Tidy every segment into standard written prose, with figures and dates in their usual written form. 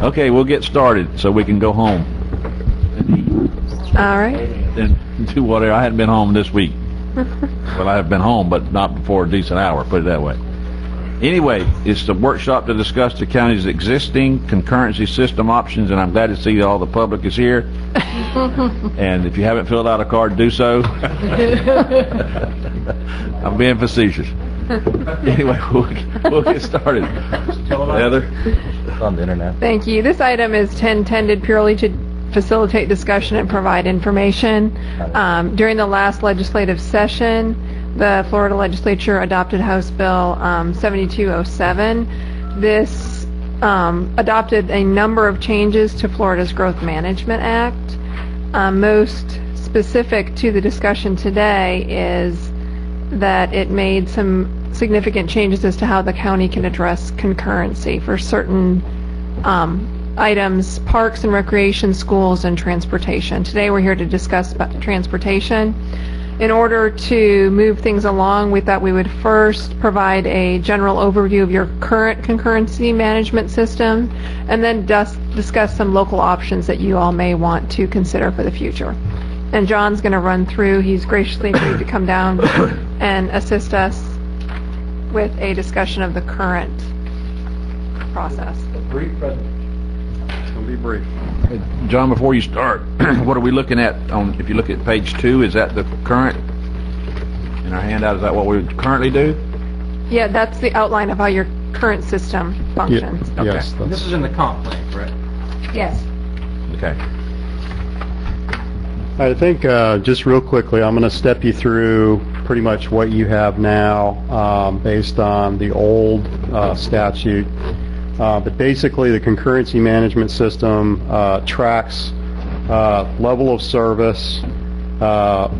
Okay, we'll get started so we can go home All right. and do whatever. I hadn't been home this week. Well, I have been home, but not before a decent hour, put it that way. Anyway, it's the workshop to discuss the county's existing concurrency system options, and I'm glad to see that all the public is here. And if you haven't filled out a card, do so. I'm being facetious. Anyway, we'll get started. Heather? It's on the internet. Thank you. This item is intended purely to facilitate discussion and provide information. During the last legislative session, the Florida Legislature adopted House Bill 7207. This adopted a number of changes to Florida's Growth Management Act. Most specific to the discussion today is that it made some significant changes as to how the county can address concurrency for certain items: parks and recreation, schools, and transportation. Today we're here to discuss about transportation. In order to move things along, we thought we would first provide a general overview of your current concurrency management system, and then discuss some local options that you all may want to consider for the future. And John's going to run through. He's graciously agreed to come down and assist us with a discussion of the current process. Brief presentation. It's going to be brief. John, before you start, what are we looking at on, if you look at page 2, is that the current, in our handout, is that what we currently do? Yeah, that's the outline of how your current system functions. Okay. Yes. This is in the comp plan, correct? Yes. Okay. I think just real quickly, I'm going to step you through pretty much what you have now based on the old statute. But basically, the concurrency management system tracks level of service,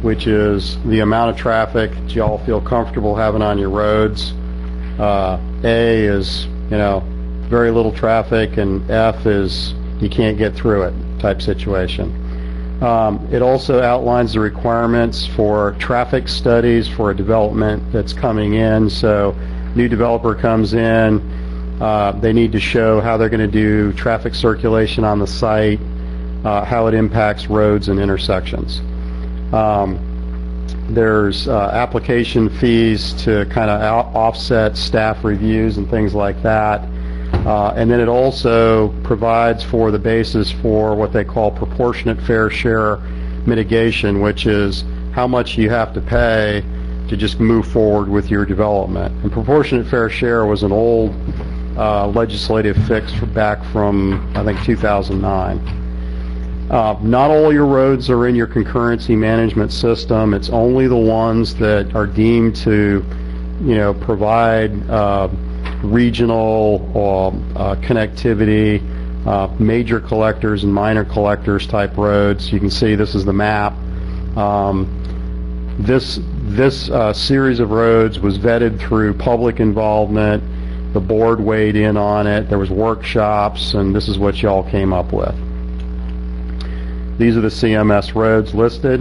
which is the amount of traffic that you all feel comfortable having on your roads. A is, very little traffic, and F is you can't get through it type situation. It also outlines the requirements for traffic studies for a development that's coming in. So, new developer comes in, they need to show how they're going to do traffic circulation on the site, how it impacts roads and intersections. There's application fees to kind of offset staff reviews and things like that. And then it also provides for the basis for what they call proportionate fair share mitigation, which is how much you have to pay to just move forward with your development. And proportionate fair share was an old legislative fix back from, I think, 2009. Not all your roads are in your concurrency management system. It's only the ones that are deemed to, provide regional connectivity, major collectors and minor collectors type roads. You can see this is the map. This series of roads was vetted through public involvement. The board weighed in on it. There was workshops, and this is what y'all came up with. These are the CMS roads listed,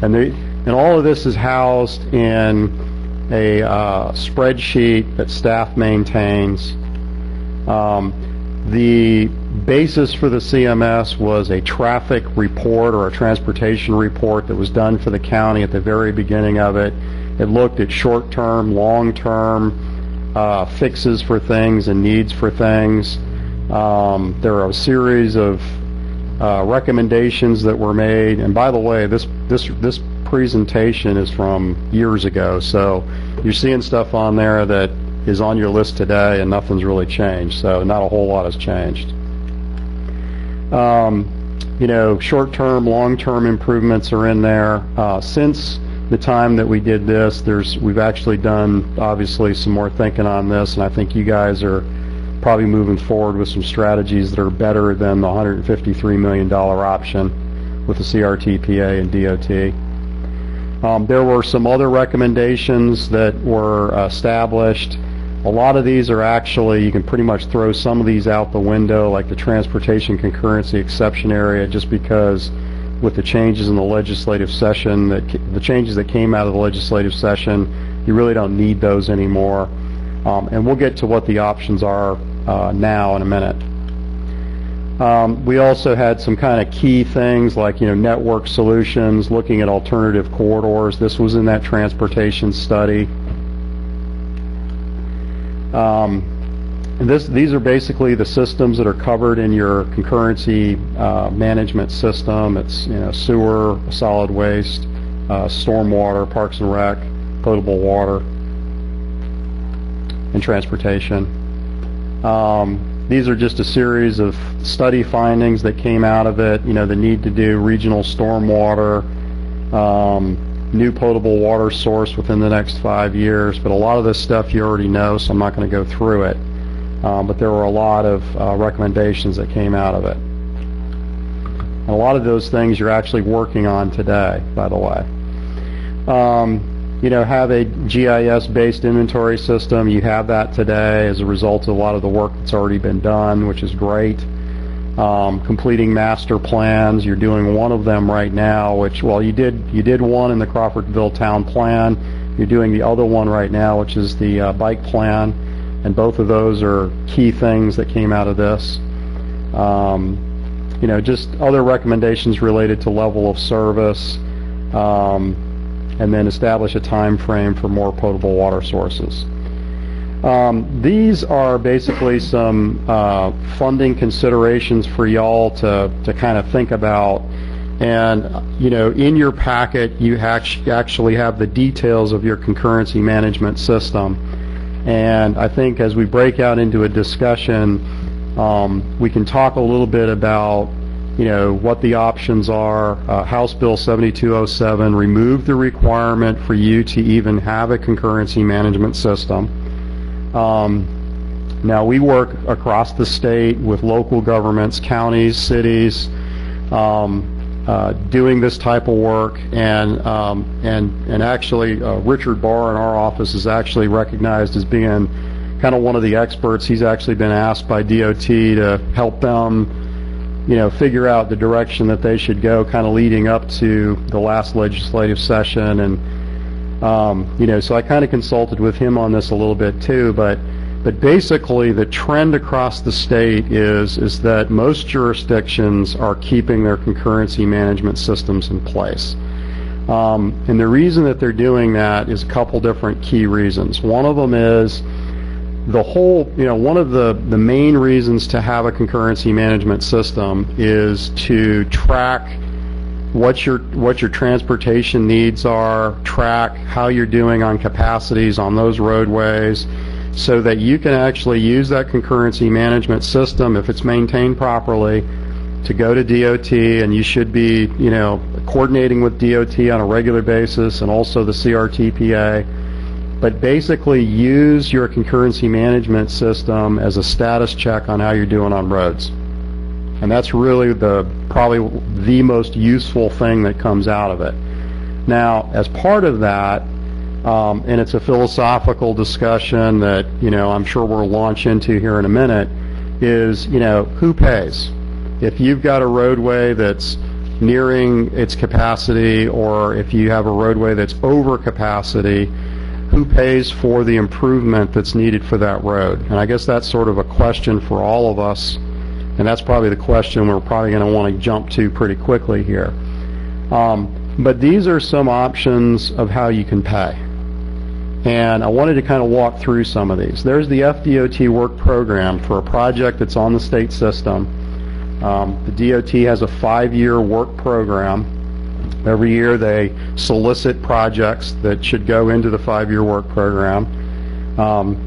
and all of this is housed in a spreadsheet that staff maintains. The basis for the CMS was a traffic report or a transportation report that was done for the county at the very beginning of it. It looked at short-term, long-term fixes for things and needs for things. There are a series of recommendations that were made, and by the way, this presentation is from years ago, so you're seeing stuff on there that is on your list today, and nothing's really changed, so not a whole lot has changed. Short-term, long-term improvements are in there. Since the time that we did this, we've actually done, obviously, some more thinking on this, and I think you guys are probably moving forward with some strategies that are better than the $153 million option with the CRTPA and DOT. There were some other recommendations that were established. A lot of these are actually, you can pretty much throw some of these out the window, like the transportation concurrency exception area, just because with the changes in the legislative session, the changes that came out of the legislative session, you really don't need those anymore. And we'll get to what the options are now in a minute. We also had some kind of key things like, network solutions, looking at alternative corridors. This was in that transportation study. These are basically the systems that are covered in your concurrency management system. It's sewer, solid waste, stormwater, parks and rec, potable water, and transportation. These are just a series of study findings that came out of it. The need to do regional stormwater, new potable water source within the next 5 years. But a lot of this stuff you already know, so I'm not going to go through it. But there were a lot of recommendations that came out of it. And a lot of those things you're actually working on today, by the way. Have a GIS-based inventory system. You have that today as a result of a lot of the work that's already been done, which is great. Completing master plans. You're doing one of them right now, which, you did one in the Crawfordville Town Plan. You're doing the other one right now, which is the bike plan. And both of those are key things that came out of this. Just other recommendations related to level of service, and then establish a time frame for more potable water sources. These are basically some funding considerations for y'all to kind of think about. And, in your packet, you actually have the details of your concurrency management system. And I think as we break out into a discussion, we can talk a little bit about, what the options are. House Bill 7207 removed the requirement for you to even have a concurrency management system. Now, we work across the state with local governments, counties, cities, doing this type of work, and actually Richard Barr in our office is actually recognized as being kind of one of the experts. He's actually been asked by DOT to help them, figure out the direction that they should go, kind of leading up to the last legislative session. And so I kind of consulted with him on this a little bit too, but basically the trend across the state is that most jurisdictions are keeping their concurrency management systems in place. And the reason that they're doing that is a couple different key reasons. One of them is one of the main reasons to have a concurrency management system is to track what your transportation needs are, track how you're doing on capacities on those roadways, so that you can actually use that concurrency management system, if it's maintained properly, to go to DOT, and you should be, coordinating with DOT on a regular basis, and also the CRTPA, but basically use your concurrency management system as a status check on how you're doing on roads. And that's really probably the most useful thing that comes out of it. Now, as part of that, and it's a philosophical discussion that, I'm sure we'll launch into here in a minute, is, who pays? If you've got a roadway that's nearing its capacity, or if you have a roadway that's over capacity, who pays for the improvement that's needed for that road? And I guess that's sort of a question for all of us, and that's probably the question we're probably going to want to jump to pretty quickly here. But these are some options of how you can pay. And I wanted to kind of walk through some of these. There's the FDOT work program for a project that's on the state system. The DOT has a 5-year work program. Every year they solicit projects that should go into the 5-year work program.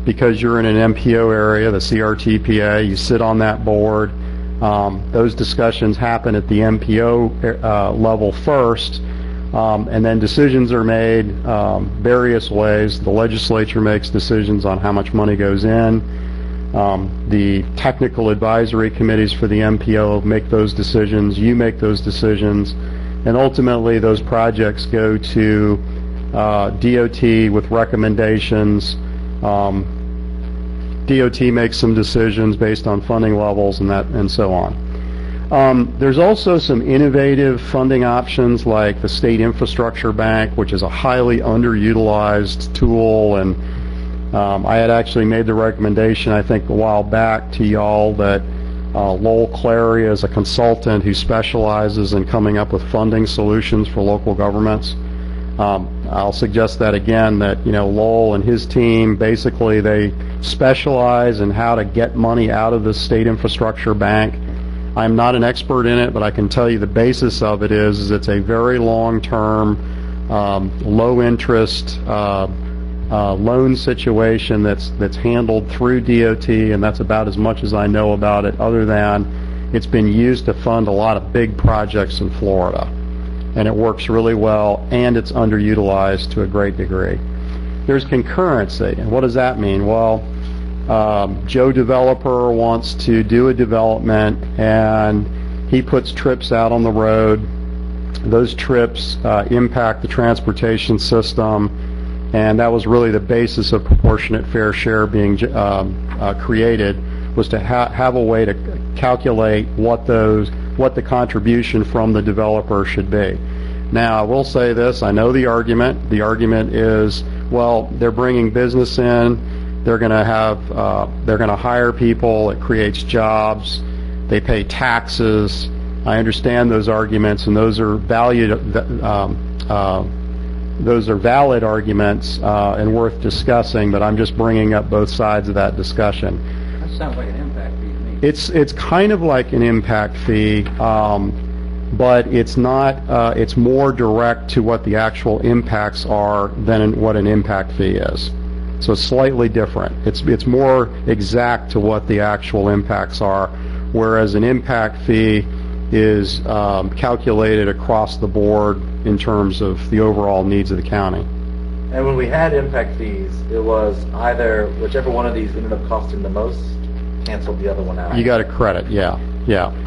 Because you're in an MPO area, the CRTPA, you sit on that board. Those discussions happen at the MPO level first. And then decisions are made various ways. The legislature makes decisions on how much money goes in. The technical advisory committees for the MPO make those decisions. You make those decisions. And ultimately, those projects go to DOT with recommendations. DOT makes some decisions based on funding levels and so on. There's also some innovative funding options like the State Infrastructure Bank, which is a highly underutilized tool, and I had actually made the recommendation, I think, a while back to y'all that Lowell Clary is a consultant who specializes in coming up with funding solutions for local governments. I'll suggest that again, that, Lowell and his team, basically they specialize in how to get money out of the state infrastructure bank. I'm not an expert in it, but I can tell you the basis of it is it's a very long-term, low-interest loan situation that's handled through DOT, and that's about as much as I know about it, other than it's been used to fund a lot of big projects in Florida. And it works really well, and it's underutilized to a great degree. There's concurrency, and what does that mean? Well, Joe Developer wants to do a development, and he puts trips out on the road. Those trips impact the transportation system, and that was really the basis of proportionate fair share being created, was to have a way to calculate what the contribution from the developer should be. Now, I will say this, I know the argument. The argument is, well, they're bringing business in, they're going to hire people, it creates jobs, they pay taxes. I understand those arguments, and those are valid arguments and worth discussing, but I'm just bringing up both sides of that discussion. That sounds like an impact fee to me. It's kind of like an impact fee, but it's not. It's more direct to what the actual impacts are than what an impact fee is. So it's slightly different. It's more exact to what the actual impacts are, whereas an impact fee is calculated across the board in terms of the overall needs of the county. And when we had impact fees, it was either whichever one of these ended up costing the most, canceled the other one out. You got a credit, yeah.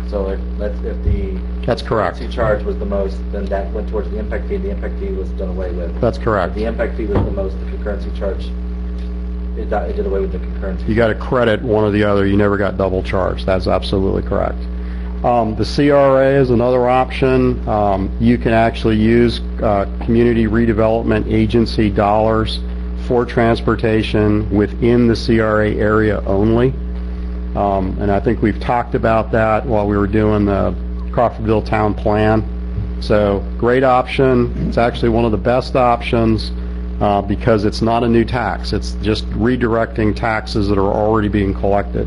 So if the That's correct. currency charge was the most, then that went towards the impact fee. The impact fee was done away with. That's correct. If the impact fee was the most, the concurrency charge, it did away with the concurrency. You got to credit one or the other. You never got double charged. That's absolutely correct. The CRA is another option. You can actually use community redevelopment agency dollars for transportation within the CRA area only. And I think we've talked about that while we were doing the Crawfordville Town Plan. So great option. It's actually one of the best options because it's not a new tax. It's just redirecting taxes that are already being collected.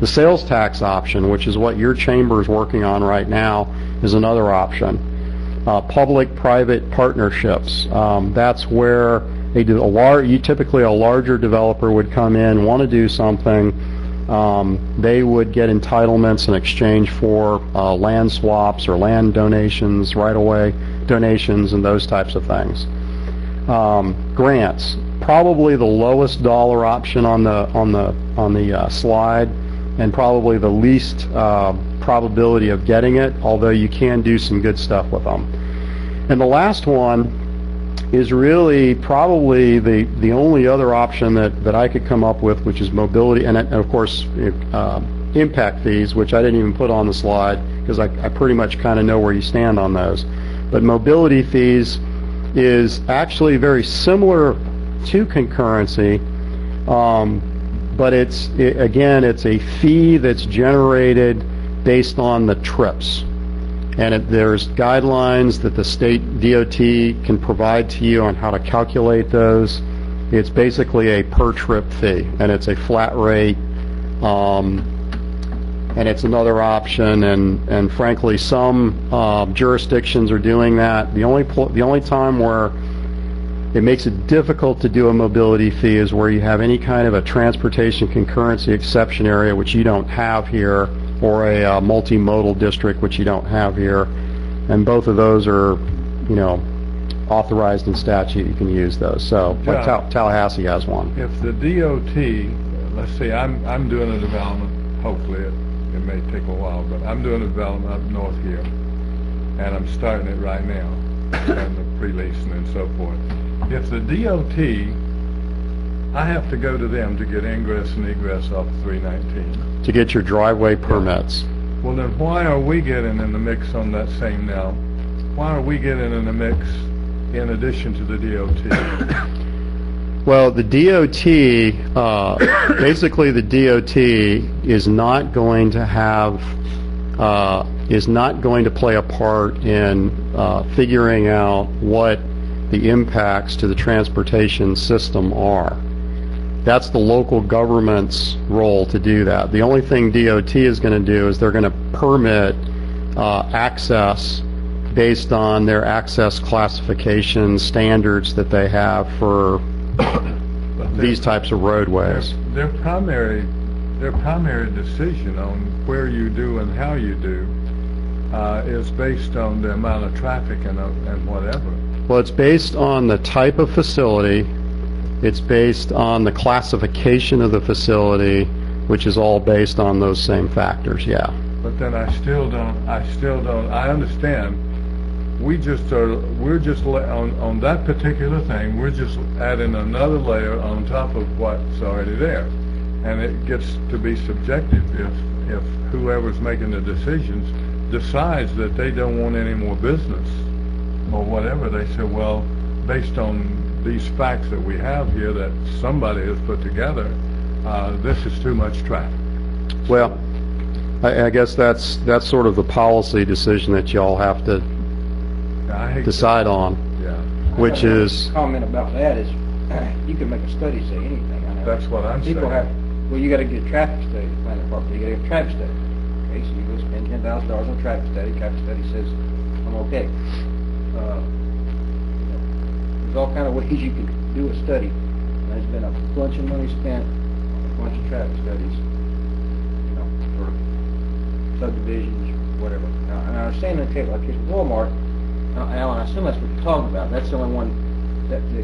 The sales tax option, which is what your chamber is working on right now, is another option. Public-private partnerships. That's where typically a larger developer would come in, want to do something. They would get entitlements in exchange for land swaps or land donations, right-of-way donations, and those types of things. Grants, probably the lowest dollar option on the slide, and probably the least probability of getting it, although you can do some good stuff with them. And the last one is really probably the only other option that I could come up with, which is mobility, and of course impact fees, which I didn't even put on the slide because I pretty much kind of know where you stand on those. But mobility fees is actually very similar to concurrency, but it's a fee that's generated based on the trips. And there's guidelines that the state DOT can provide to you on how to calculate those. It's basically a per trip fee, and it's a flat rate, and it's another option. And frankly, some jurisdictions are doing that. The only time where it makes it difficult to do a mobility fee is where you have any kind of a transportation concurrency exception area, which you don't have here, or a multimodal district, which you don't have here. And both of those are, authorized in statute. You can use those. So, like Tallahassee has one. If the DOT, let's say I'm doing a development, hopefully it may take a while, but I'm doing a development up north here, and I'm starting it right now, and the pre-leasing and so forth. If the DOT, I have to go to them to get ingress and egress off 319. To get your driveway permits. Well, then why are we getting in the mix on that same now? Why are we getting in the mix in addition to the DOT? Well, the DOT, basically the DOT is not going to have, is not going to play a part in figuring out what the impacts to the transportation system are. That's the local government's role to do that. The only thing DOT is going to do is they're going to permit access based on their access classification standards that they have for these types of roadways. Their primary decision on where you do and how you do is based on the amount of traffic and whatever. Well, it's based on the type of facility. It's based on the classification of the facility, which is all based on those same factors, yeah. But then I understand. We're just on that particular thing, we're just adding another layer on top of what's already there. And it gets to be subjective if whoever's making the decisions decides that they don't want any more business or whatever. They say, well, based on these facts that we have here that somebody has put together, this is too much traffic. Well, I guess that's sort of the policy decision that y'all have to decide on, Yeah, which is, Comment about that is, you can make a study say anything. I know. that's what I'm saying. People have, well, you gotta get a traffic study to plan the property, you gotta get a traffic study. Okay, so you go spend $10,000 on a traffic study says, I'm okay. There's all kind of ways you can do a study. And there's been a bunch of money spent on a bunch of traffic studies, for subdivisions, whatever. Now, and I understand the case, like Walmart, Alan, I assume that's what you're talking about. That's the only one that the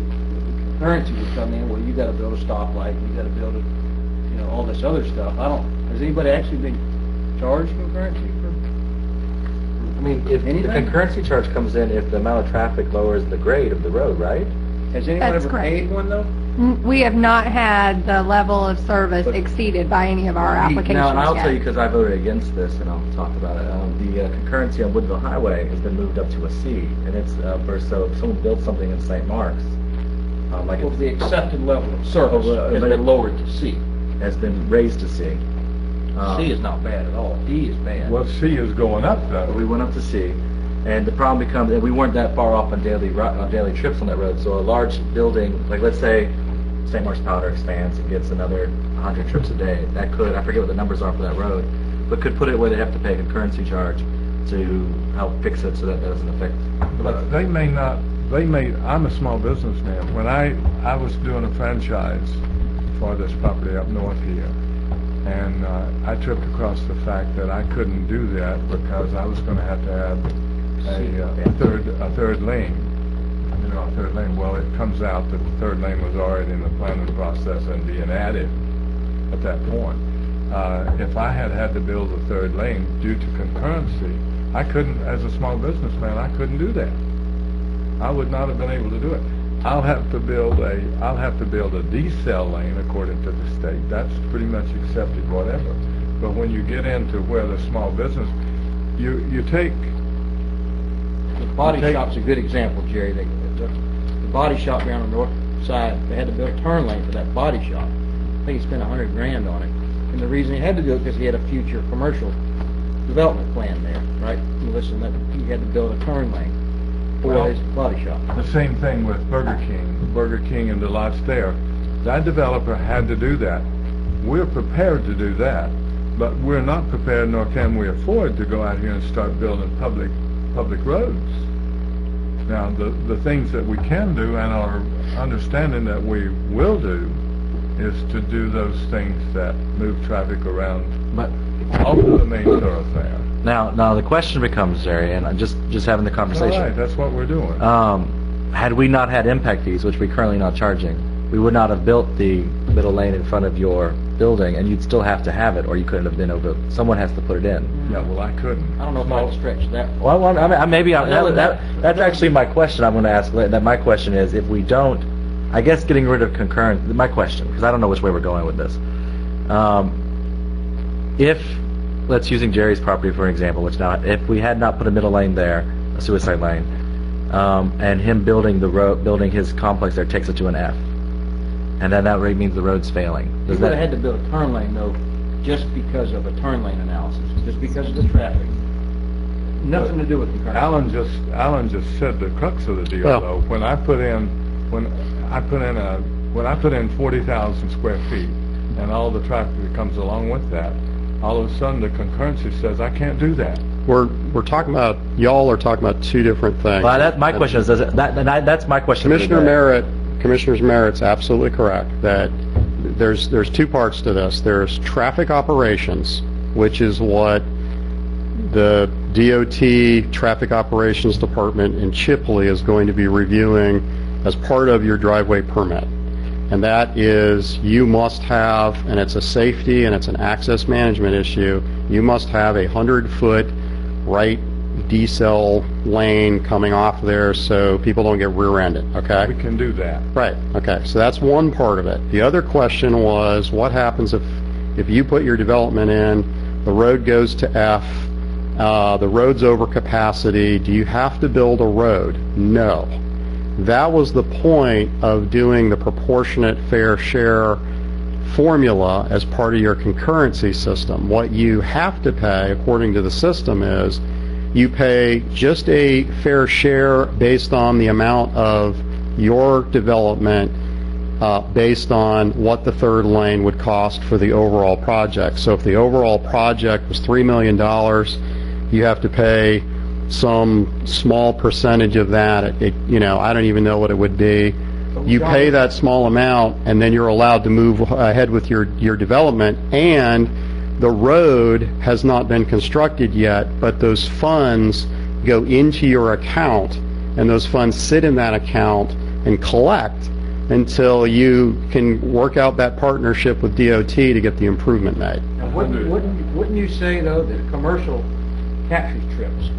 concurrency would come in, where you gotta build a stoplight, you gotta build all this other stuff. Has anybody actually been charged concurrency for? I mean, if the Anything? concurrency charge comes in if the amount of traffic lowers the grade of the road, right? Has anyone That's ever correct. paid one though? We have not had the level of service exceeded by any of our applications Now, and I'll yet. tell you, because I voted against this, and I'll talk about it. The concurrency on Woodville Highway has been moved up to a C, and it's so if someone builds something in St. Mark's, like Well, it's, the accepted level of service has but been lowered to C. has been raised to C. C is not bad at all. D is bad. Well, C is going up though. We went up to C, and the problem becomes that we weren't that far off on daily trips on that road. So a large building, like let's say St. Mark's Powder expands and gets another 100 trips a day, that could, I forget what the numbers are for that road, but could put it where they have to pay a concurrency charge to help fix it so that doesn't affect. But they may not, I'm a small businessman. When I was doing a franchise for this property up north here, and I tripped across the fact that I couldn't do that because I was going to have a third lane. A third lane. Well, it comes out that the third lane was already in the planning process and being added at that point. If I had to build a third lane due to concurrency, I couldn't, as a small businessman, I couldn't do that. I would not have been able to do it. I'll have to build a decel lane according to the state. That's pretty much accepted, whatever. But when you get into where the small business, you take. The body shop's a good example, Jerry. The body shop here on the north side, they had to build a turn lane for that body shop. I think he spent $100,000 on it. And the reason he had to do it because he had a future commercial development plan there, right? Listen, he had to build a turn lane for his body shop. The same thing with Burger King and the lots there. That developer had to do that. We're prepared to do that, but we're not prepared, nor can we afford to go out here and start building public roads. Now, the things that we can do and are understanding that we will do is to do those things that move traffic around But over the main thoroughfare. now the question becomes, Jerry, and I'm just having the All conversation. right, that's what we're doing. Had we not had impact fees, which we're currently not charging, we would not have built the middle lane in front of your building, and you'd still have to have it, or you couldn't have been able to. Someone has to put it in. Yeah, well, I couldn't. I don't know if I can stretch that. Well, that's actually my question. I'm going to ask. That my question is, if we don't, I guess getting rid of concurrent. My question, because I don't know which way we're going with this. If let's using Jerry's property for an example, which now, if we had not put a middle lane there, a suicide lane, and him building the road, building his complex there takes it to an F. and then that means the road's failing. You Does would have that, had to build a turn lane though, just because of a turn lane analysis, just because of the traffic. Nothing to do with the current. Alan just said the crux of the deal Well- though. When I put in 40,000 square feet and all the traffic that comes along with that, all of a sudden the concurrency says I can't do that. We're talking about, y'all are talking about two different things. well, my question is, that's my question. for today. Commissioner Merritt's absolutely correct that there's two parts to this. There's traffic operations, which is what the DOT Traffic Operations Department in Chipley is going to be reviewing as part of your driveway permit. And that is, you must have, and it's a safety and it's an access management issue, you must have 100-foot right decel lane coming off there so people don't get rear-ended, okay? We can do that. Right, okay, so that's one part of it. The other question was, what happens if you put your development in, the road goes to F, the road's over capacity, do you have to build a road? No. That was the point of doing the proportionate fair share formula as part of your concurrency system. What you have to pay, according to the system, is you pay just a fair share based on the amount of your development based on what the third lane would cost for the overall project. So if the overall project was $3 million, you have to pay some small percentage of that. I don't even know what it would be. You pay that small amount, and then you're allowed to move ahead with your development, and the road has not been constructed yet, but those funds go into your account, and those funds sit in that account and collect until you can work out that partnership with DOT to get the improvement made. Now, wouldn't you say though that commercial capture trips,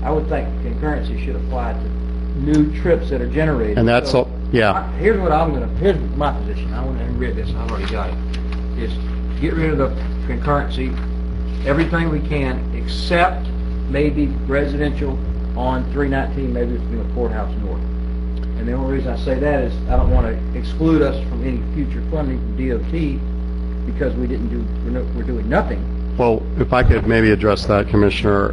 I would think concurrency should apply to new trips that are generated. And that's So, all, yeah. Here's my position. I want to read this. I've already got it. Is get rid of the concurrency, everything we can, except maybe residential on 319, maybe it's in the courthouse north. And the only reason I say that is I don't want to exclude us from any future funding from DOT because we're doing nothing. Well, if I could maybe address that, Commissioner,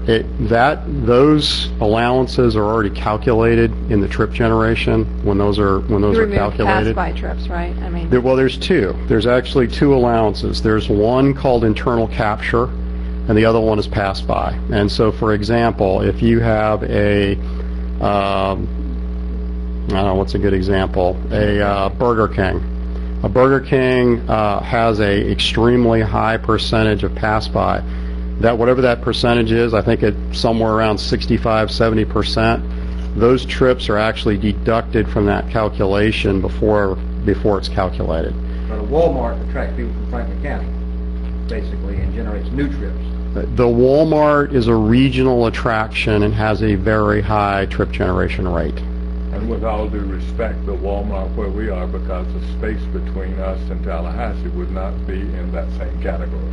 those allowances are already calculated in the trip generation when those are You remove calculated. pass-by trips, right? I mean, There's two. There's actually two allowances. There's one called internal capture, and the other one is pass-by. And so, for example, if you have I don't know, what's a good example? A Burger King. A Burger King has a extremely high percentage of pass-by. That whatever that percentage is, I think it's somewhere around 65-70%. Those trips are actually deducted from that calculation before it's calculated. But a Walmart attracts people from Franklin County, basically, and generates new trips. The Walmart is a regional attraction and has a very high trip generation rate. And with all due respect, the Walmart where we are, because the space between us and Tallahassee would not be in that same category.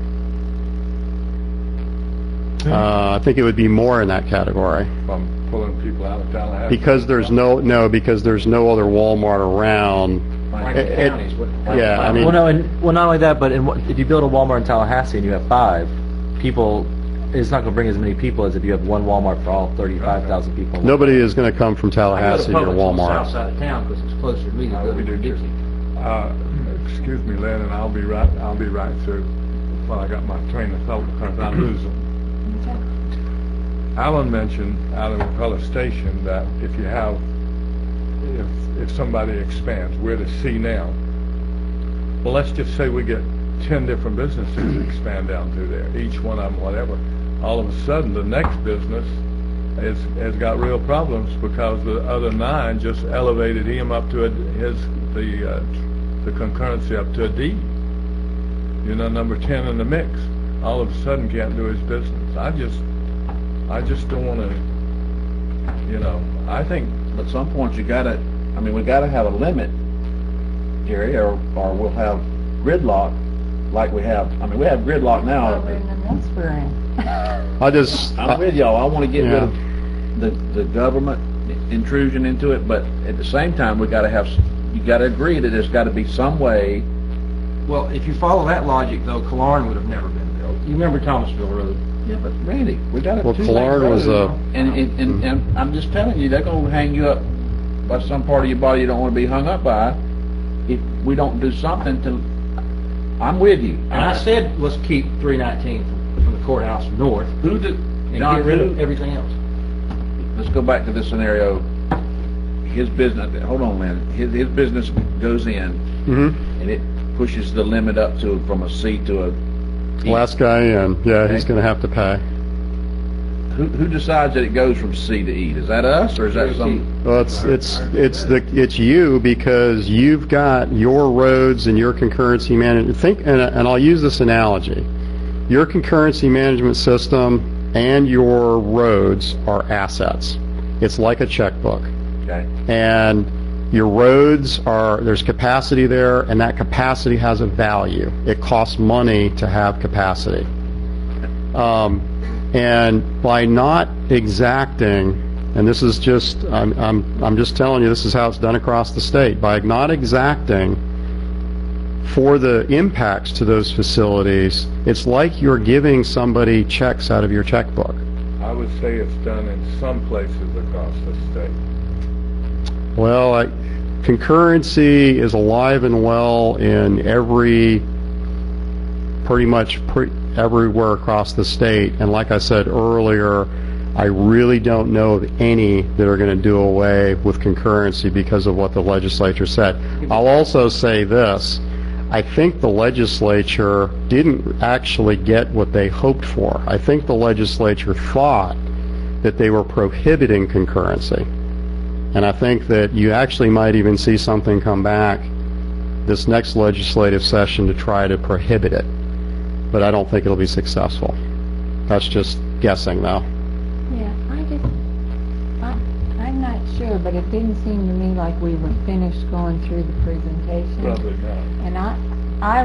I think it would be more in that category. From pulling people out of Tallahassee. Because there's no other Walmart around. Franklin County is what. Yeah, I mean, well, not only that, but if you build a Walmart in Tallahassee and you have 5 people, it's not going to bring as many people as if you have one Walmart for all 35,000 people. nobody is going to come from I go Tallahassee to to Publix on the south Walmart. side of town because it's closer to me than go to Dixie. Excuse me, Lynn, and I'll be right through. Well, I got my train of thought because I lose them. Alan mentioned out of Wakulla Station that if somebody expands, we're to C now. Well, let's just say we get 10 different businesses that expand down through there, each one of them whatever. All of a sudden, the next business has got real problems because the other 9 just elevated him up to the concurrency up to a D. Number 10 in the mix. All of a sudden, can't do his business. I just don't want to. I think At some point, we gotta have a limit, Jerry, or we'll have gridlock like we have. I mean, we have gridlock now. We're in the mess we're in. I'm with y'all. I want to get rid of the government intrusion into it, but at the same time, you you gotta agree that there's gotta be some way. Well, if you follow that logic, though, Killearn would have never been built. You remember Thomasville Road? Yeah, but Randy, we got a Well, two-lane Killearn was road, a- and I'm just telling you, they're gonna hang you up by some part of your body you don't wanna be hung up by if we don't do something to, I'm with you. And I said, let's keep 319 from the courthouse north Who did, and John, get rid who- of everything else. let's go back to this scenario. His business, hold on, man, his business goes in Mhm. and it pushes the limit up to, from a C to a E. Last guy in, yeah, he's Okay. going to have to pay. Who decides that it goes from C to E? Is that us, or is that some? Well, it's you, because you've got your roads and your concurrency management. And I'll use this analogy. Your concurrency management system and your roads are assets. It's like a checkbook. Okay. And your roads there's capacity there, and that capacity has a value. It costs money to have capacity. And by not exacting, and this is just, I'm just telling you, this is how it's done across the state. By not exacting for the impacts to those facilities, it's like you're giving somebody checks out of your checkbook. I would say it's done in some places across the state. Well, concurrency is alive and well in pretty much everywhere across the state. And like I said earlier, I really don't know of any that are going to do away with concurrency because of what the legislature said. I'll also say this. I think the legislature didn't actually get what they hoped for. I think the legislature thought that they were prohibiting concurrency. And I think that you actually might even see something come back this next legislative session to try to prohibit it. But I don't think it'll be successful. That's just guessing, though. Yeah, I'm not sure, but it didn't seem to me like we were finished going through the presentation. Probably not. And I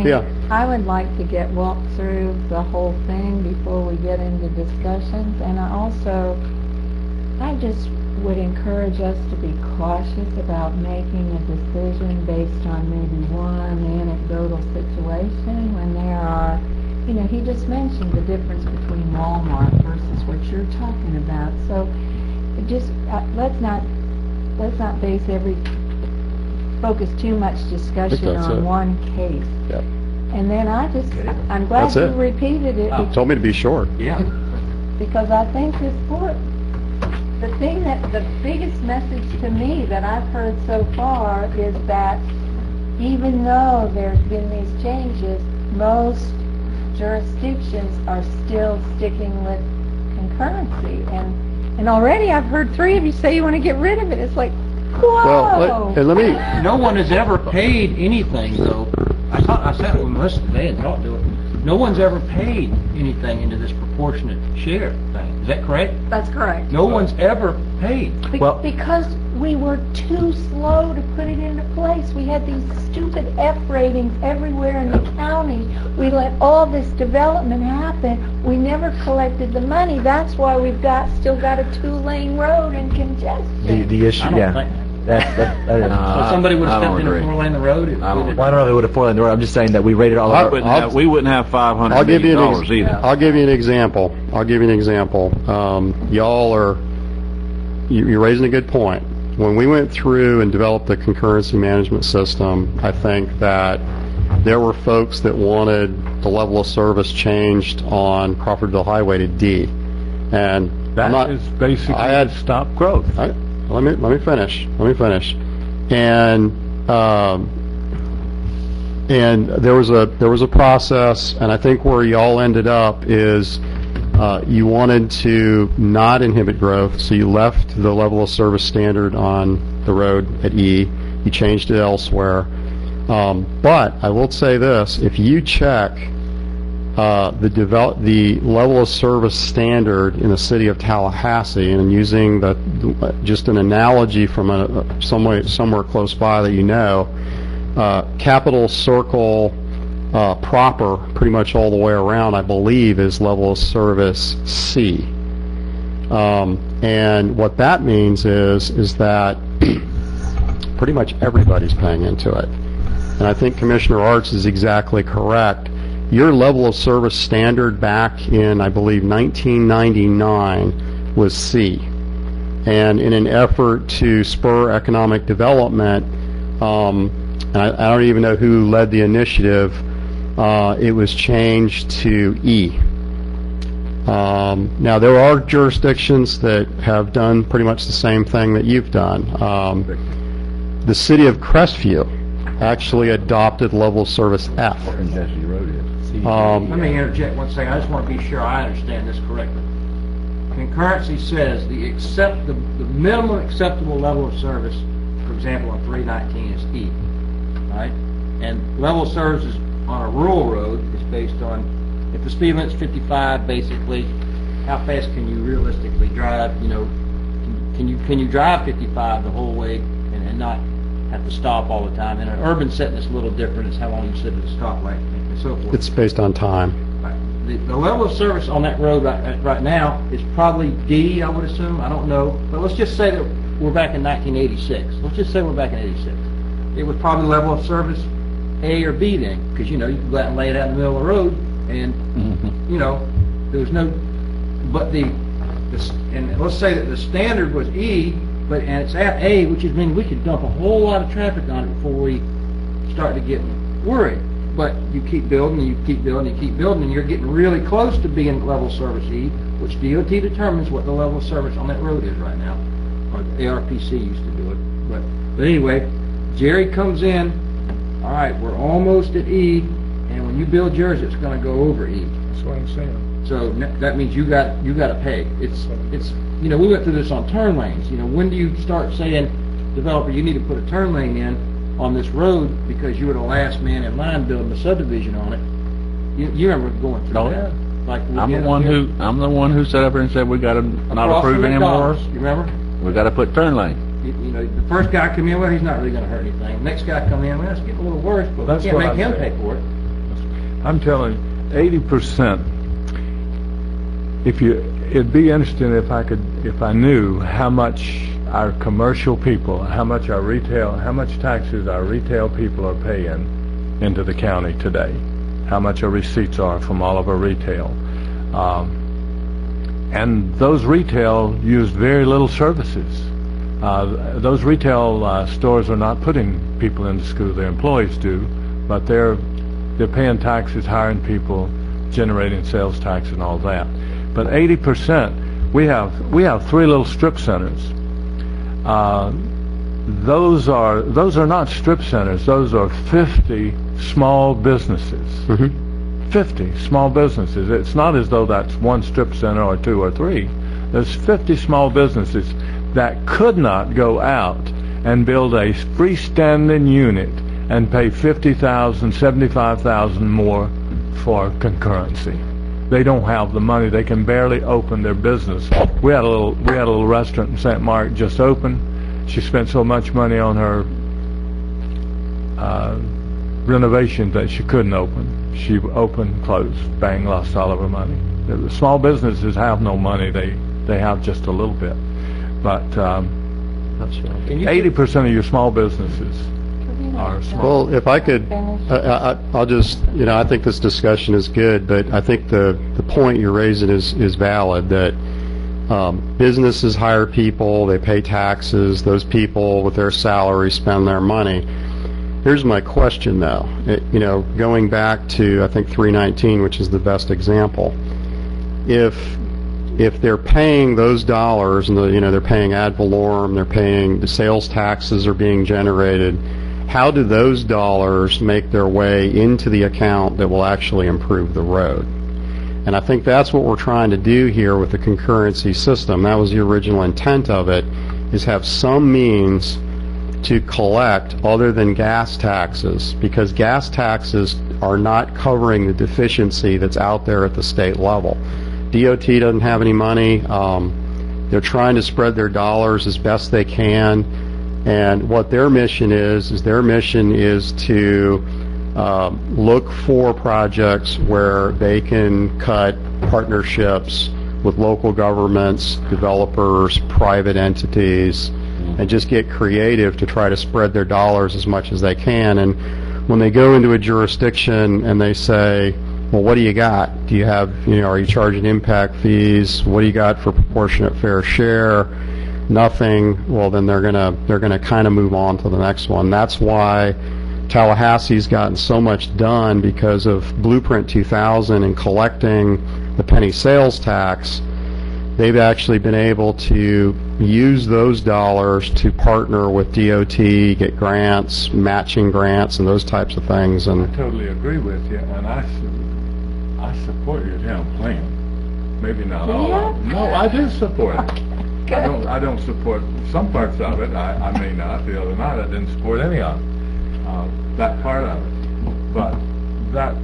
Yeah. would like to walk through the whole thing before we get into discussions. And I just would encourage us to be cautious about making a decision based on maybe one anecdotal situation when there are, he just mentioned the difference between Walmart versus what you're talking about. So just let's not focus too much discussion that's on it. one case. Yep. And then I'm glad That's you it. repeated it. You told me to be short. Yeah. Because I think the biggest message to me that I've heard so far is that even though there's been these changes, most jurisdictions are still sticking with concurrency. And already I've heard 3 of you say you want to get rid of it. It's like, whoa! Well, let me... No one has ever paid anything, though. I sat with Melissa today and talked to her. No one's ever paid anything into this proportionate share thing. Is that correct? That's correct. No one's ever paid. Because we were too slow to put it into place. We had these stupid F ratings everywhere in the county. We let all this development happen. We never collected the money. That's why we've still got a 2-lane road and congestion. The issue, I don't yeah. think. That is, So somebody would I have don't stepped in agree. and 4-lane the road. I don't well, I don't know if it would have 4-lane road. I'm just saying that we rated all of it. We wouldn't have $500 I'll give you million an either. I'll give you an example. You're raising a good point. When we went through and developed the concurrency management system, I think that there were folks that wanted the level of service changed on Crawfordville Highway to D. And That is basically I had- to stop growth. let me finish. And there was a process, and I think where y'all ended up is you wanted to not inhibit growth, so you left the level of service standard on the road at E. You changed it elsewhere. But I will say this: if you check the level of service standard in the city of Tallahassee, and I'm using just an analogy from somewhere close by that Capital Circle proper, pretty much all the way around, I believe, is level of service C. And what that means is that pretty much everybody's paying into it. And I think Commissioner Arts is exactly correct. Your level of service standard back in, I believe, 1999 was C. And in an effort to spur economic development, and I don't even know who led the initiative, it was changed to E. Now, there are jurisdictions that have done pretty much the same thing that you've done. The city of Crestview actually adopted level of service F. Let me interject one second. I just want to be sure I understand this correctly. Concurrency says the minimum acceptable level of service, for example, on 319 is E, right? And level of service is on a rural road is based on, if the speed limit's 55, basically, how fast can you realistically drive? You know, can you drive 55 the whole way and not have to stop all the time? In an urban setting, it's a little different. It's how long you sit at a stoplight and so forth. It's based on time. The level of service on that road right now is probably D, I would assume. I don't know. But let's just say that we're back in 1986. Let's just say we're back in 86. It was probably level of service A or B then, because, you know, you can go out and lay it out in the middle of the road, and, you know, there's no, but and let's say that the standard was E, and it's at A, which is mean we could dump a whole lot of traffic on it before we start to get worried. But you keep building, and you keep building, and you keep building, and you're getting really close to being level service E, which DOT determines what the level of service on that road is right now. Or the ARPC used to do it. But anyway, Jerry comes in, all right, we're almost at E, and when you build yours, it's going to go over E. That's what I'm saying. So that means you got to pay. It's you know, we went through this on turn lanes. You know, when do you start saying, developer, you need to put a turn lane in on this road because you were the last man in line building the subdivision on it? You remember going through Oh, that? Like I'm the one who sat up there and said we got to not approve anymore. You remember? We got to put turn lane. You know, the first guy come in, well, he's not really going to hurt anything. The next guy come in, well, it's getting a little worse, but That's we can't what make I'm him saying. pay for it. I'm telling you, 80%. It'd be interesting if I knew how much our commercial people, how much taxes our retail people are paying into the county today, how much our receipts are from all of our retail. And those retail use very little services. Those retail stores are not putting people into school. Their employees do, but they're paying taxes, hiring people, generating sales tax and all that. But 80%, we have 3 little strip centers. Those are not strip centers. Those are 50 small businesses. Mm-hmm. 50 small businesses. It's not as though that's one strip center or 2 or 3. There's 50 small businesses that could not go out and build a freestanding unit and pay $50,000, $75,000 more for concurrency. They don't have the money. They can barely open their business. We had a little restaurant in St. Mark just opened. She spent so much money on her renovations that she couldn't open. She opened, closed, bang, lost all of her money. The small businesses have no money. They have just a little bit. But 80% of your small businesses are small. Well, if I could, I'll just, you know, I think this discussion is good, but I think the point you're raising is valid, that businesses hire people, they pay taxes, those people with their salary spend their money. Here's my question, though. You know, going back to, I think, 319, which is the best example, if they're paying those dollars, and they're paying ad valorem, they're paying, the sales taxes are being generated, how do those dollars make their way into the account that will actually improve the road? And I think that's what we're trying to do here with the concurrency system. That was the original intent of it, is have some means to collect other than gas taxes, because gas taxes are not covering the deficiency that's out there at the state level. DOT doesn't have any money. They're trying to spread their dollars as best they can. And what their mission is to look for projects where they can cut partnerships with local governments, developers, private entities, and just get creative to try to spread their dollars as much as they can. And when they go into a jurisdiction and they say, well, what do you got? Do you have, are you charging impact fees? What do you got for proportionate fair share? Nothing. Well, then they're gonna kind of move on to the next one. That's why Tallahassee's gotten so much done, because of Blueprint 2000 and collecting the penny sales tax. They've actually been able to use those dollars to partner with DOT, get grants, matching grants, and those types of things. I And totally agree with you, and I support your town plan. Maybe not all of it. No, I do support it. I don't support some parts of it. I may not. The other night I didn't support any of it. That part of it. But that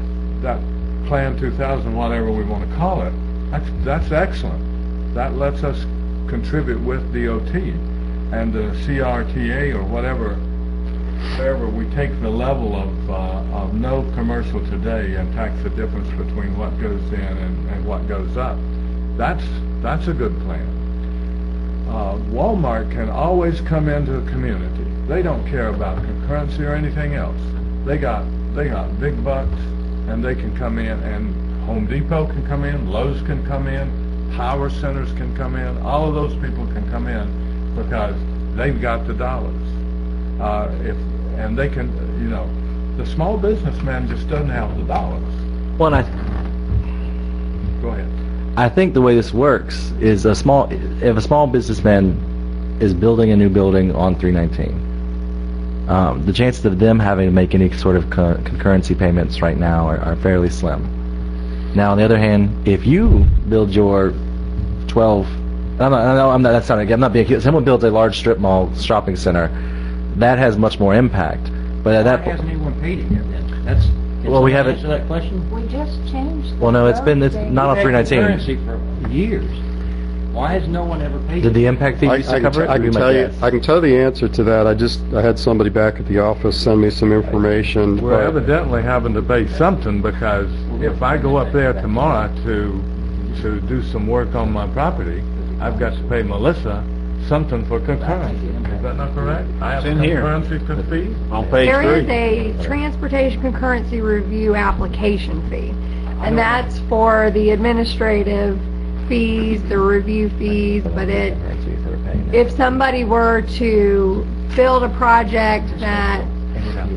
Plan 2000, whatever we want to call it, that's excellent. That lets us contribute with DOT and the CRTA or wherever we take the level of no commercial today and tax the difference between what goes in and what goes up. That's a good plan. Walmart can always come into a community. They don't care about concurrency or anything else. They got big bucks, and they can come in, and Home Depot can come in, Lowe's can come in, power centers can come in. All of those people can come in because they've got the dollars. And they can, the small businessman just doesn't have the dollars. Well, and Go ahead. I think the way this works is if a small businessman is building a new building on 319, the chances of them having to make any sort of concurrency payments right now are fairly slim. Now, on the other hand, if you build your 12, I'm not being, someone builds a large strip mall shopping center, that has much more impact. But at that Why hasn't anyone paid it yet then? Well, we haven't- Answer that question? We just changed the Well, no, it's road not thing. on We've had 319. concurrency for years. Why has no one ever paid it? Did the impact fee used to cover it? I Would be can my tell you, guess. I can tell the answer to that. I had somebody back at the office send me some information. We're but- evidently having to pay something, because if I go up there tomorrow to do some work on my property, I've got to pay Melissa something for concurrency. Is that not correct? I have It's in here. concurrency fee? On page There is 3. a transportation concurrency review application fee, and that's for the administrative fees, the review fees, but if somebody were to build a project that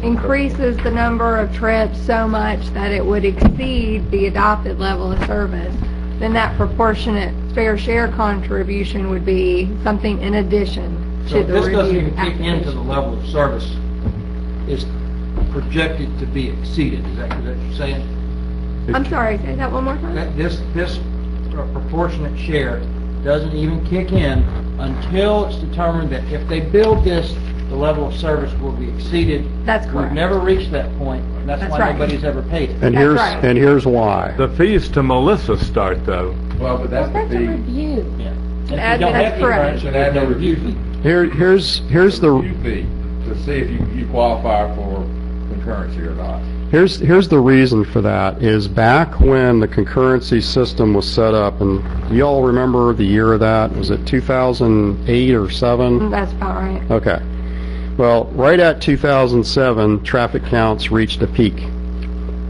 increases the number of trips so much that it would exceed the adopted level of service, then that proportionate fair share contribution would be something in addition So to the this doesn't review even kick into the application. level of service is projected to be exceeded. Is that what you're saying? I'm sorry, say that one more time? That this proportionate share doesn't even kick in until it's determined that if they build this, the level of service will be exceeded. That's correct. We've never reached that point, and that's That's why right. nobody's ever paid it. And That's right. here's why. The fees to Melissa start, though. Well, but Well, that's a review. Yeah. And if you That's don't have correct. concurrency, there's no review fee. Here's the fee to see if you qualify for concurrency or not. Here's the reason for that, is back when the concurrency system was set up, and you all remember the year of that? Was it 2008 or 7? That's about right. Okay. Well, right at 2007, traffic counts reached a peak.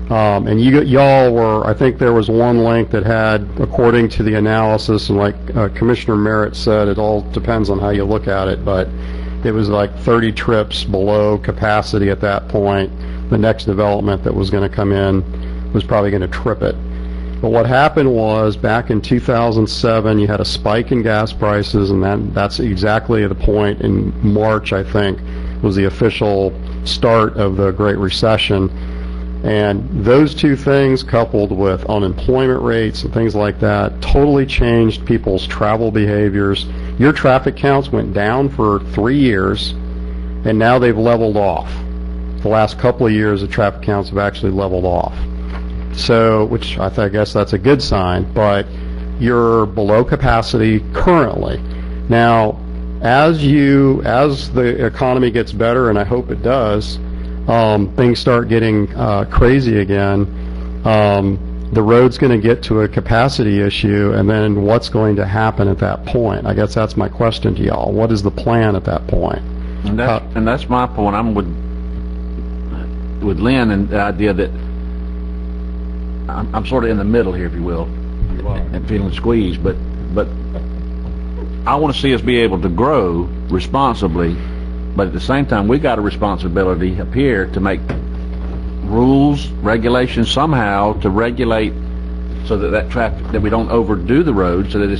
And y'all were, I think there was one link that had, according to the analysis, and like Commissioner Merritt said, it all depends on how you look at it, but it was like 30 trips below capacity at that point. The next development that was going to come in was probably going to trip it. But what happened was, back in 2007, you had a spike in gas prices, and that's exactly the point in March, I think, was the official start of the Great Recession. And those two things, coupled with unemployment rates and things like that, totally changed people's travel behaviors. Your traffic counts went down for 3 years, and now they've leveled off. The last couple of years, the traffic counts have actually leveled off. So, which I guess that's a good sign, but you're below capacity currently. Now, as the economy gets better, and I hope it does, things start getting crazy again. the road's going to get to a capacity issue, and then what's going to happen at that point? I guess that's my question to y'all. What is the plan at that point? And that's my point. I'm with Lynn and the idea that I'm sort of in the middle here, if you will, and feeling squeezed, but I want to see us be able to grow responsibly, but at the same time, we got a responsibility up here to make rules, regulations somehow to regulate so that traffic, that we don't overdo the road, so that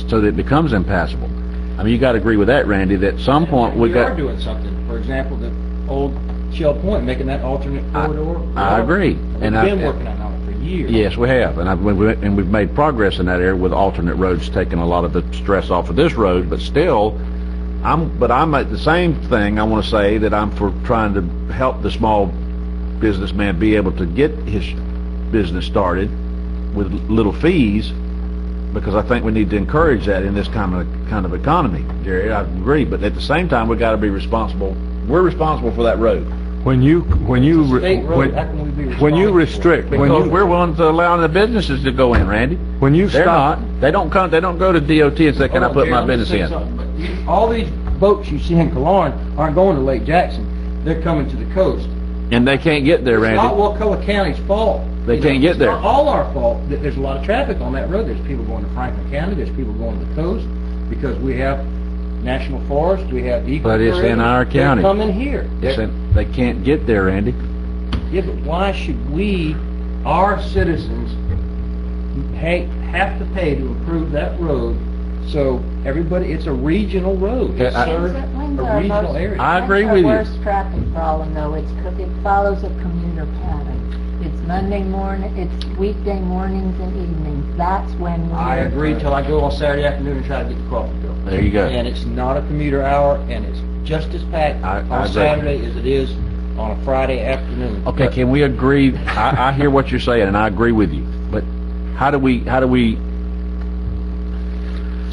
so that it becomes impassable. I mean, you got to agree with that, Randy, that at some point we are doing something. For example, the old Shell Point, making that alternate corridor. I agree. We've been working on it for years. Yes, we have, and we've made progress in that area with alternate roads taking a lot of the stress off of this road. But still, I'm at the same thing. I want to say that I'm for trying to help the small businessman be able to get his business started with little fees, because I think we need to encourage that in this kind of economy, Jerry. I agree, but at the same time, we've got to be responsible. We're responsible for that road. When you restrict, Because we're willing to allow the businesses to go in, Randy. when you They're stop, not. They don't go to DOT and say, "Can I put my business in?" All these boats you see in Killearn aren't going to Lake Jackson. They're coming to the coast. And they can't get there, It's not Randy. Wakulla County's fault. They can't get there. It's not all our fault that there's a lot of traffic on that road. There's people going to Franklin County, there's people going to the coast, because we have national forest, we have eco. But it's in our county. They're coming here. They can't get there, Randy. Yeah, but why should we, our citizens, have to pay to improve that road? So everybody, it's a regional road. It serves a regional area. I agree with you. When's our worst traffic problem, though? It follows a commuter pattern. It's Monday morning, it's weekday mornings and evenings. That's when we... I agree till I go on Saturday afternoon and try to get to Crawfordville. There you go. And it's not a commuter hour, and it's just as packed I on agree. Saturday as it is on a Friday afternoon. Okay, can we agree? I hear what you're saying, and I agree with you. But how do we?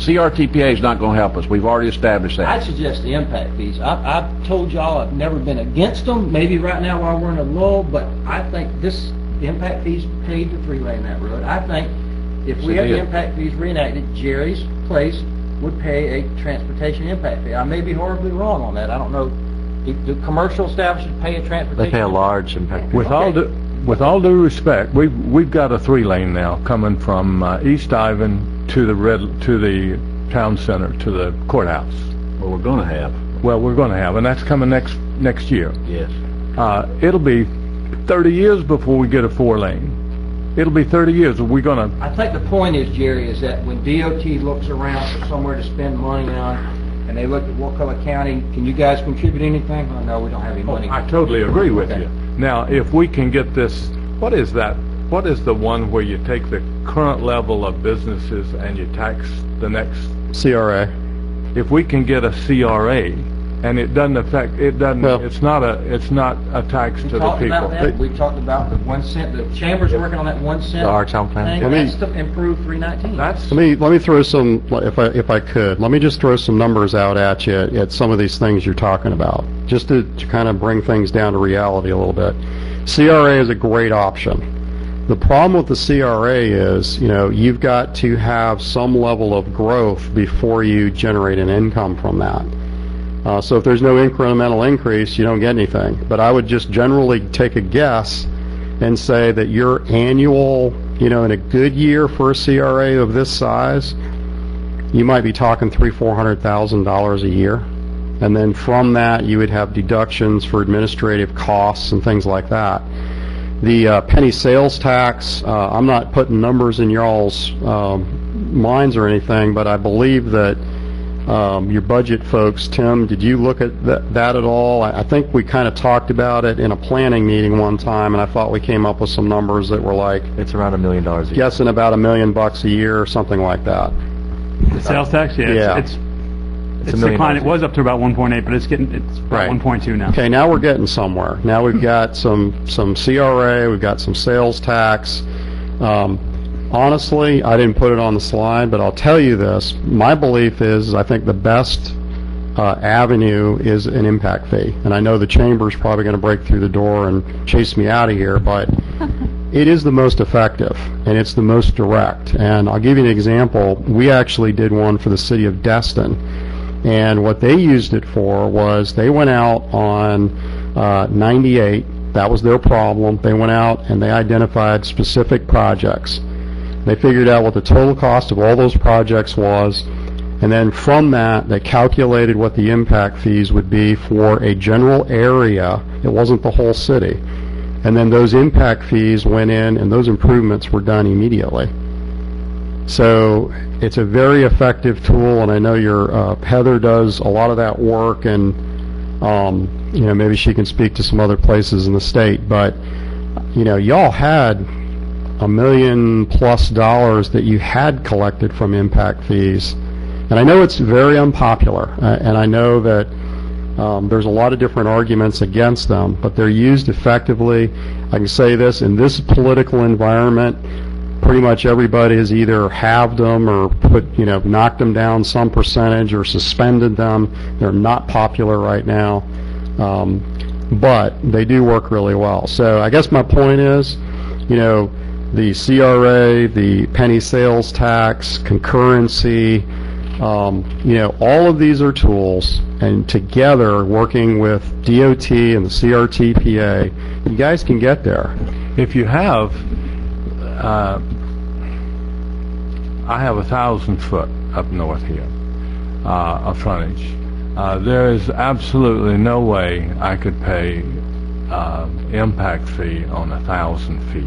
CRTPA is not going to help us. We've already established that. I'd suggest the impact fees. I've told y'all I've never been against them, maybe right now while we're in a lull, but I think the impact fees paid to three-lane that road. I think if we have the impact fees reenacted, Jerry's place would pay a transportation impact fee. I may be horribly wrong on that. I don't know. Do commercial establishments pay a transportation? They pay a large impact. with all due respect, we've got a 3-lane now coming from East Ivan to the town center, to the courthouse. Well, we're going to have. Well, we're going to have, and that's coming next year. Yes. It'll be 30 years before we get a 4-lane. It'll be 30 years. Are we going to... I think the point is, Jerry, is that when DOT looks around for somewhere to spend money on, and they look at Wakulla County, can you guys contribute anything? Oh, no, we don't have any money. I totally agree with Okay. you. Now, if we can get this, what is that? What is the one where you take the current level of businesses and you tax the next? CRA. If we can get a CRA, and it doesn't affect, Well- it's not a tax to We the talked about people. that. We talked about the 1 cent. The chamber's working on that 1 cent. The R-Town plan? thing. Let me- That's to improve 319. That's, Let me throw some, if I could, let me just throw some numbers out at you at some of these things you're talking about, just to kind of bring things down to reality a little bit. CRA is a great option. The problem with the CRA is, you've got to have some level of growth before you generate an income from that. So if there's no incremental increase, you don't get anything. But I would just generally take a guess and say that your annual, in a good year for a CRA of this size, you might be talking $300,000-$400,000 a year. And then from that, you would have deductions for administrative costs and things like that. The penny sales tax, I'm not putting numbers in y'all's minds or anything, but I believe that your budget folks, Tim, did you look at that at all? I think we kind of talked about it in a planning meeting one time, and I thought we came up with some numbers that were like, It's around $1 million a year. guessing about $1 million a year or something like that. The sales tax, Yeah. it's $1 million declined. It a year. was up to about 1.8, but it's about Right. 1.2 now. Okay, now we're getting somewhere. Now we've got some CRA, we've got some sales tax. Honestly, I didn't put it on the slide, but I'll tell you this. My belief is I think the best avenue is an impact fee. And I know the chamber's probably going to break through the door and chase me out of here, but It is the most effective, and it's the most direct. And I'll give you an example. We actually did one for the city of Destin, and what they used it for was they went out on 98. That was their problem. They went out and they identified specific projects. They figured out what the total cost of all those projects was, and then from that, they calculated what the impact fees would be for a general area. It wasn't the whole city. And then those impact fees went in, and those improvements were done immediately. So it's a very effective tool, and I know your Heather does a lot of that work, and maybe she can speak to some other places in the state. But y'all had $1 million+ that you had collected from impact fees. And I know it's very unpopular, and I know that there's a lot of different arguments against them, but they're used effectively. I can say this, in this political environment, pretty much everybody has either halved them or knocked them down some percentage or suspended them. They're not popular right now, but they do work really well. So I guess my point is, the CRA, the penny sales tax, concurrency, all of these are tools, and together, working with DOT and the CRTPA, you guys can get there. If you have, I have 1,000 foot up north here of frontage. There is absolutely no way I could pay impact fee on 1,000 feet.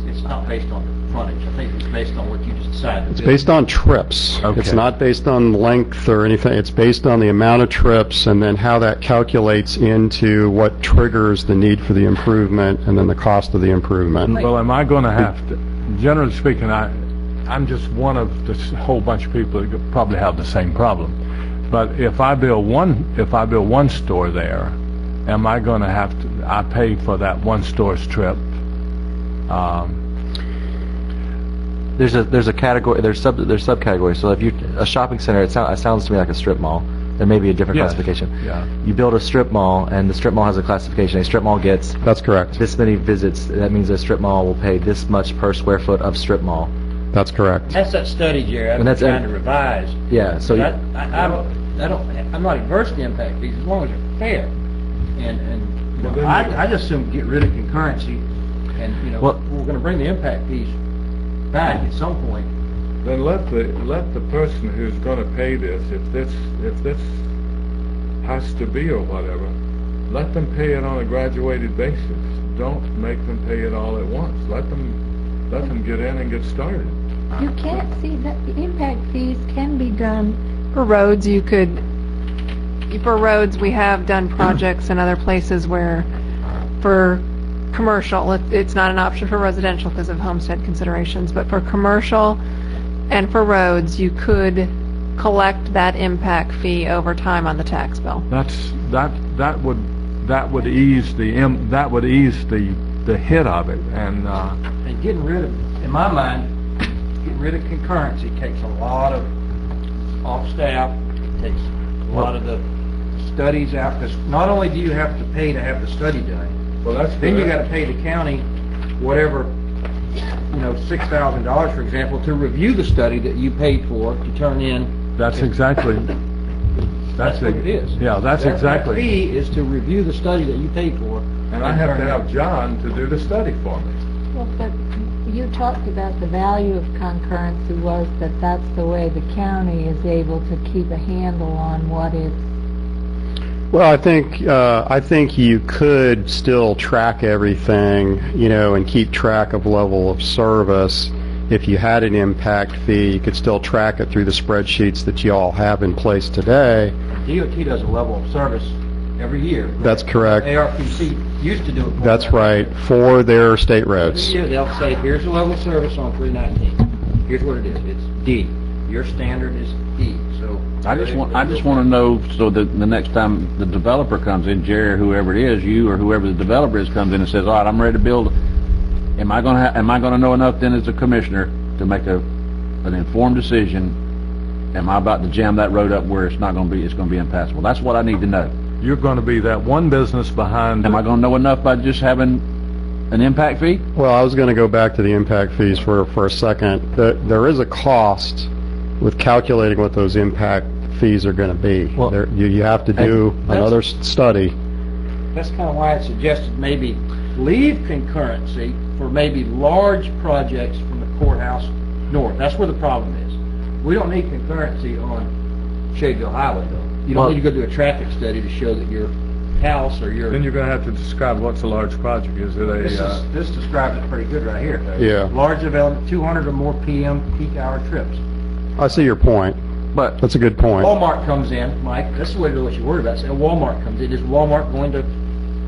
It's not based on the frontage. I think it's based on what you just decided. It's based on trips. Okay. It's not based on length or anything. It's based on the amount of trips and then how that calculates into what triggers the need for the improvement and then the cost of the improvement. Well, am I going to have to, generally speaking, I'm just one of this whole bunch of people that could probably have the same problem. But if I build one store there, am I going to have to, I pay for that one store's trip? There's a category, there's subcategories. So if a shopping center, it sounds to me like a strip mall. There may be a different Yes. classification. Yeah. You build a strip mall, and the strip mall has a classification. A strip mall gets That's correct. this many visits. That means a strip mall will pay this much per square foot of strip mall. That's correct. That's that study, Jerry, I've And been that's trying to revise. Yeah. So I'm not adverse to impact fees as long as they're fair. I just assume get rid of concurrency, and Well- we're going to bring the impact fees back at some point. Then let the person who's going to pay this, if this has to be or whatever, let them pay it on a graduated basis. Don't make them pay it all at once. Let them get in and get started. You can't see that the impact fees can be done. For roads, for roads, we have done projects in other places where, for commercial, it's not an option for residential because of homestead considerations, but for commercial and for roads, you could collect that impact fee over time on the tax bill. That would ease the hit of it, and And getting rid of, in my mind, getting rid of concurrency takes a lot of off-staff, takes a lot of the studies out, because not only do you have to pay to have the study done, well, that's then you good. got to pay the county whatever, $6,000, for example, to review the study that you paid for to turn in. That's exactly. That's what it is. Yeah, that's That exactly. fee is to review the study that you paid for. And I have to have John to do the study for me. Well, but you talked about the value of concurrency was that that's the way the county is able to keep a handle on what it's. Well, I think you could still track everything, and keep track of level of service. If you had an impact fee, you could still track it through the spreadsheets that you all have in place today. DOT does a level of service every year. That's correct. ARPC used to do it. That's right, for their state Every roads. year they'll say, here's the level of service on 319. Here's what it is. It's D. Your standard is D. So I just want to know, so that the next time the developer comes in, Jerry or whoever it is, you or whoever the developer is comes in and says, all right, I'm ready to build. Am I going to know enough then as a commissioner to make an informed decision? Am I about to jam that road up where it's going to be impassable? That's what I need to know. You're going to be that one business behind. Am I going to know enough by just having An impact fee? Well, I was going to go back to the impact fees for a second. There is a cost with calculating what those impact fees are going to be. Well, You have to do another study. That's kind of why I suggested maybe leave concurrency for maybe large projects from the courthouse north. That's where the problem is. We don't need concurrency on Shadeville Highway, though. You don't need to go do a traffic study to show that your house or your... Then you're going to have to describe what's a large project. Is it This describes it pretty good right here. Yeah. Large development, 200 or more PM peak hour trips. I see your point. But That's a good point. Walmart comes in, Mike, that's the way to know what you're worried about. Say Walmart comes in, is Walmart going to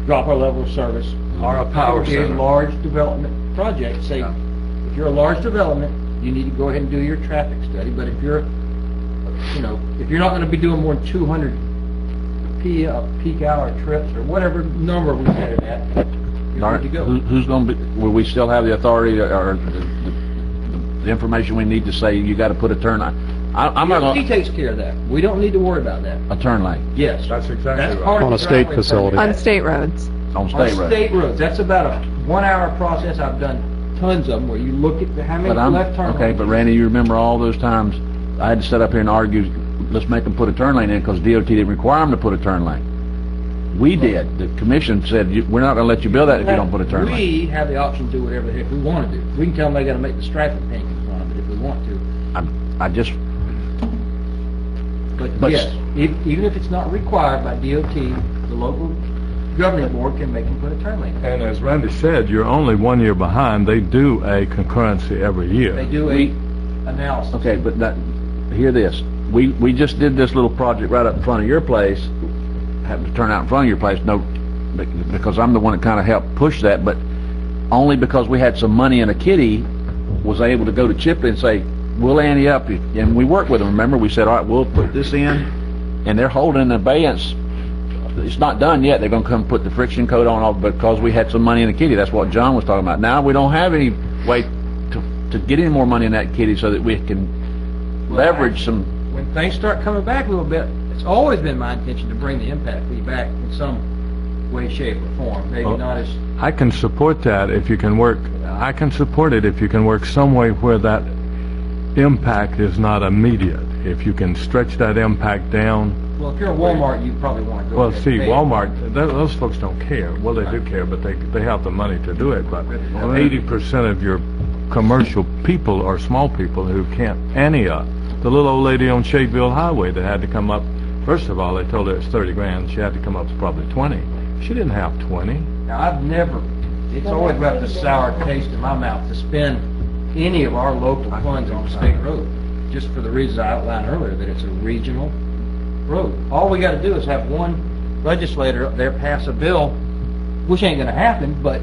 drop our level of service? or a power A center? large development project, say, if you're a large development, you need to go ahead and do your traffic study, but if you're, if you're not gonna be doing more than 200 peak hour trips, or whatever number we set it at, you're good to go. who's going to be, will we still have the authority or the information we need to say you got to put a turn lane? I'm not He going takes care of that. We don't need to worry about that. a turn lane Yes. That's exactly That's right. part of On the a state driveway facility. permit. On state roads. on On state road. state roads, that's about a 1 hour process. I've done tons of them where you look at how many But I'm left turn okay. lanes. But Randy, you remember all those times I had to sit up here and argue. Let's make them put a turn lane in because DOT didn't require them to put a turn lane. We did. The commission said we're not going to let you build that if you don't put a turn lane. We have the option to do whatever the heck we want to do. We can tell them they got to make the striping pink in front of it if we want to. I just But yes, even if it's not required by DOT, the local governing board can make them put a turn lane. And as Randy said, you're only 1 year behind. They do a concurrency every year. They do a analysis. okay. But hear this. We just did this little project right up in front of your place. Happened to turn out in front of your place. No, because I'm the one that kind of helped push that, but only because we had some money in a kitty was able to go to Chipley and say, we'll ante up. And we worked with them. Remember, we said, all right, we'll put this in, and they're holding in abeyance. It's not done yet. They're going to come put the friction coat on all because we had some money in the kitty. That's what John was talking about. Now we don't have any way to get any more money in that kitty so that we can leverage some. When things start coming back a little bit, it's always been my intention to bring the impact fee back in some way, shape, or form. Maybe not as... I can support that if you can work. I can support it if you can work some way where that impact is not immediate. If you can stretch that impact down. Well, if you're a Walmart, you probably want to go Well, ahead see, and pay it. Walmart, those folks don't care. Well, they do care, but they have the money to do it. But 80% of your commercial people are small people who can't ante up. The little old lady on Shadeville Highway that had to come up, first of all, they told her it's 30 grand. She had to come up to probably 20. She didn't have 20. Now, it's always left a sour taste in my mouth to spend any of our local funds on a state road, just for the reasons I outlined earlier, that it's a regional road. All we got to do is have one legislator up there pass a bill, which ain't going to happen, but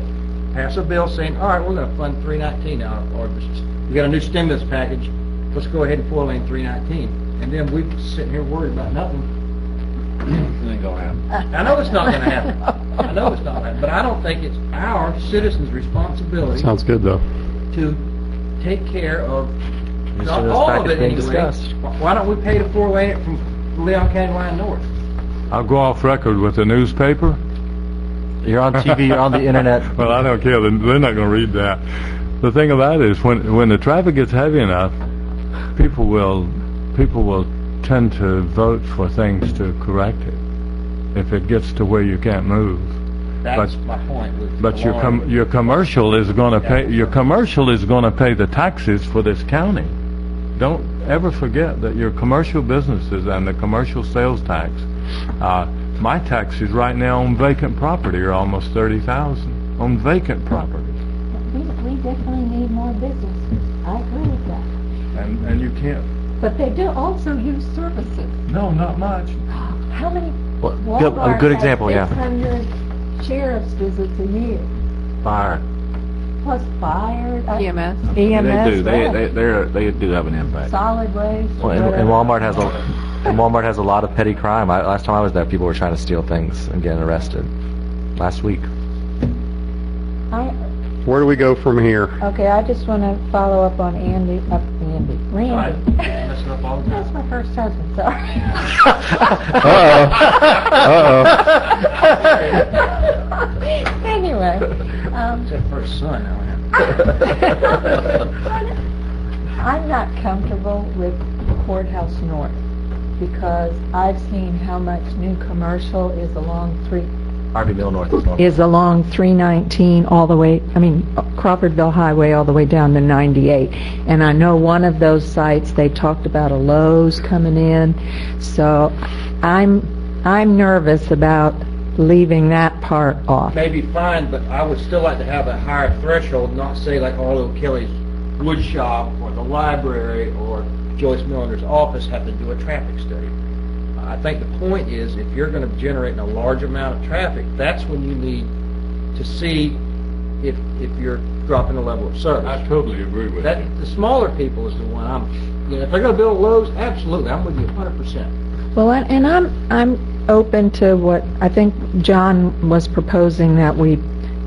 pass a bill saying, all right, we're going to fund 319 now, or we got a new stimulus package, let's go ahead and four-lane 319. And then we're sitting here worried about nothing. It ain't going to happen. I know it's not going to happen. I know it's not going to happen, but I don't think it's our citizens' responsibility Sounds good, though. to take care of As not soon as all back of it's it being anyway. discussed. Why don't we pay to four-lane it from Leon County line north? I'll go off record with the newspaper. You're on TV, you're on the internet. Well, I don't care. They're not going to read that. The thing about it is, when the traffic gets heavy enough, people will tend to vote for things to correct it. If it gets to where you can't move. That's my point. with But the law. your commercial is going to pay. Your commercial is going to pay the taxes for this county. Don't ever forget that your commercial businesses and the commercial sales tax. My taxes right now on vacant property are almost $30,000 on vacant property, We definitely need more businesses. I agree with that. and you can't. But they do also use services. No, not much. How many? Well, Walmart a good example, has yeah. 600 sheriff's visits a year, Fire. plus fire, EMS. EMS, They do have an impact. solid waste. Well, and Walmart has a lot of petty crime. Last time I was there, people were trying to steal things and getting arrested. Last week. Where do we go from here? Okay, I just want to follow up on Randy. Right. Messing up all the That's time. my first husband, sorry. Uh-oh. Anyway, anyway, Except for his son, now. I'm not comfortable with Courthouse North because I've seen how much new commercial is along Harvey Mill North is north. is along 319 all the way, Crawfordville Highway all the way down to 98. And I know one of those sites, they talked about a Lowe's coming in. So I'm nervous about leaving that part off. Maybe fine, but I would still like to have a higher threshold, not say like Arlo Kelly's wood shop or the library or Joyce Milner's office have to do a traffic study. I think the point is, if you're going to generate a large amount of traffic, that's when you need to see if you're dropping the level of service. I totally agree with That you. the smaller people is the one if they're going to build Lowe's, absolutely, I'm with you 100%. Well, and I'm open to what I think John was proposing, that we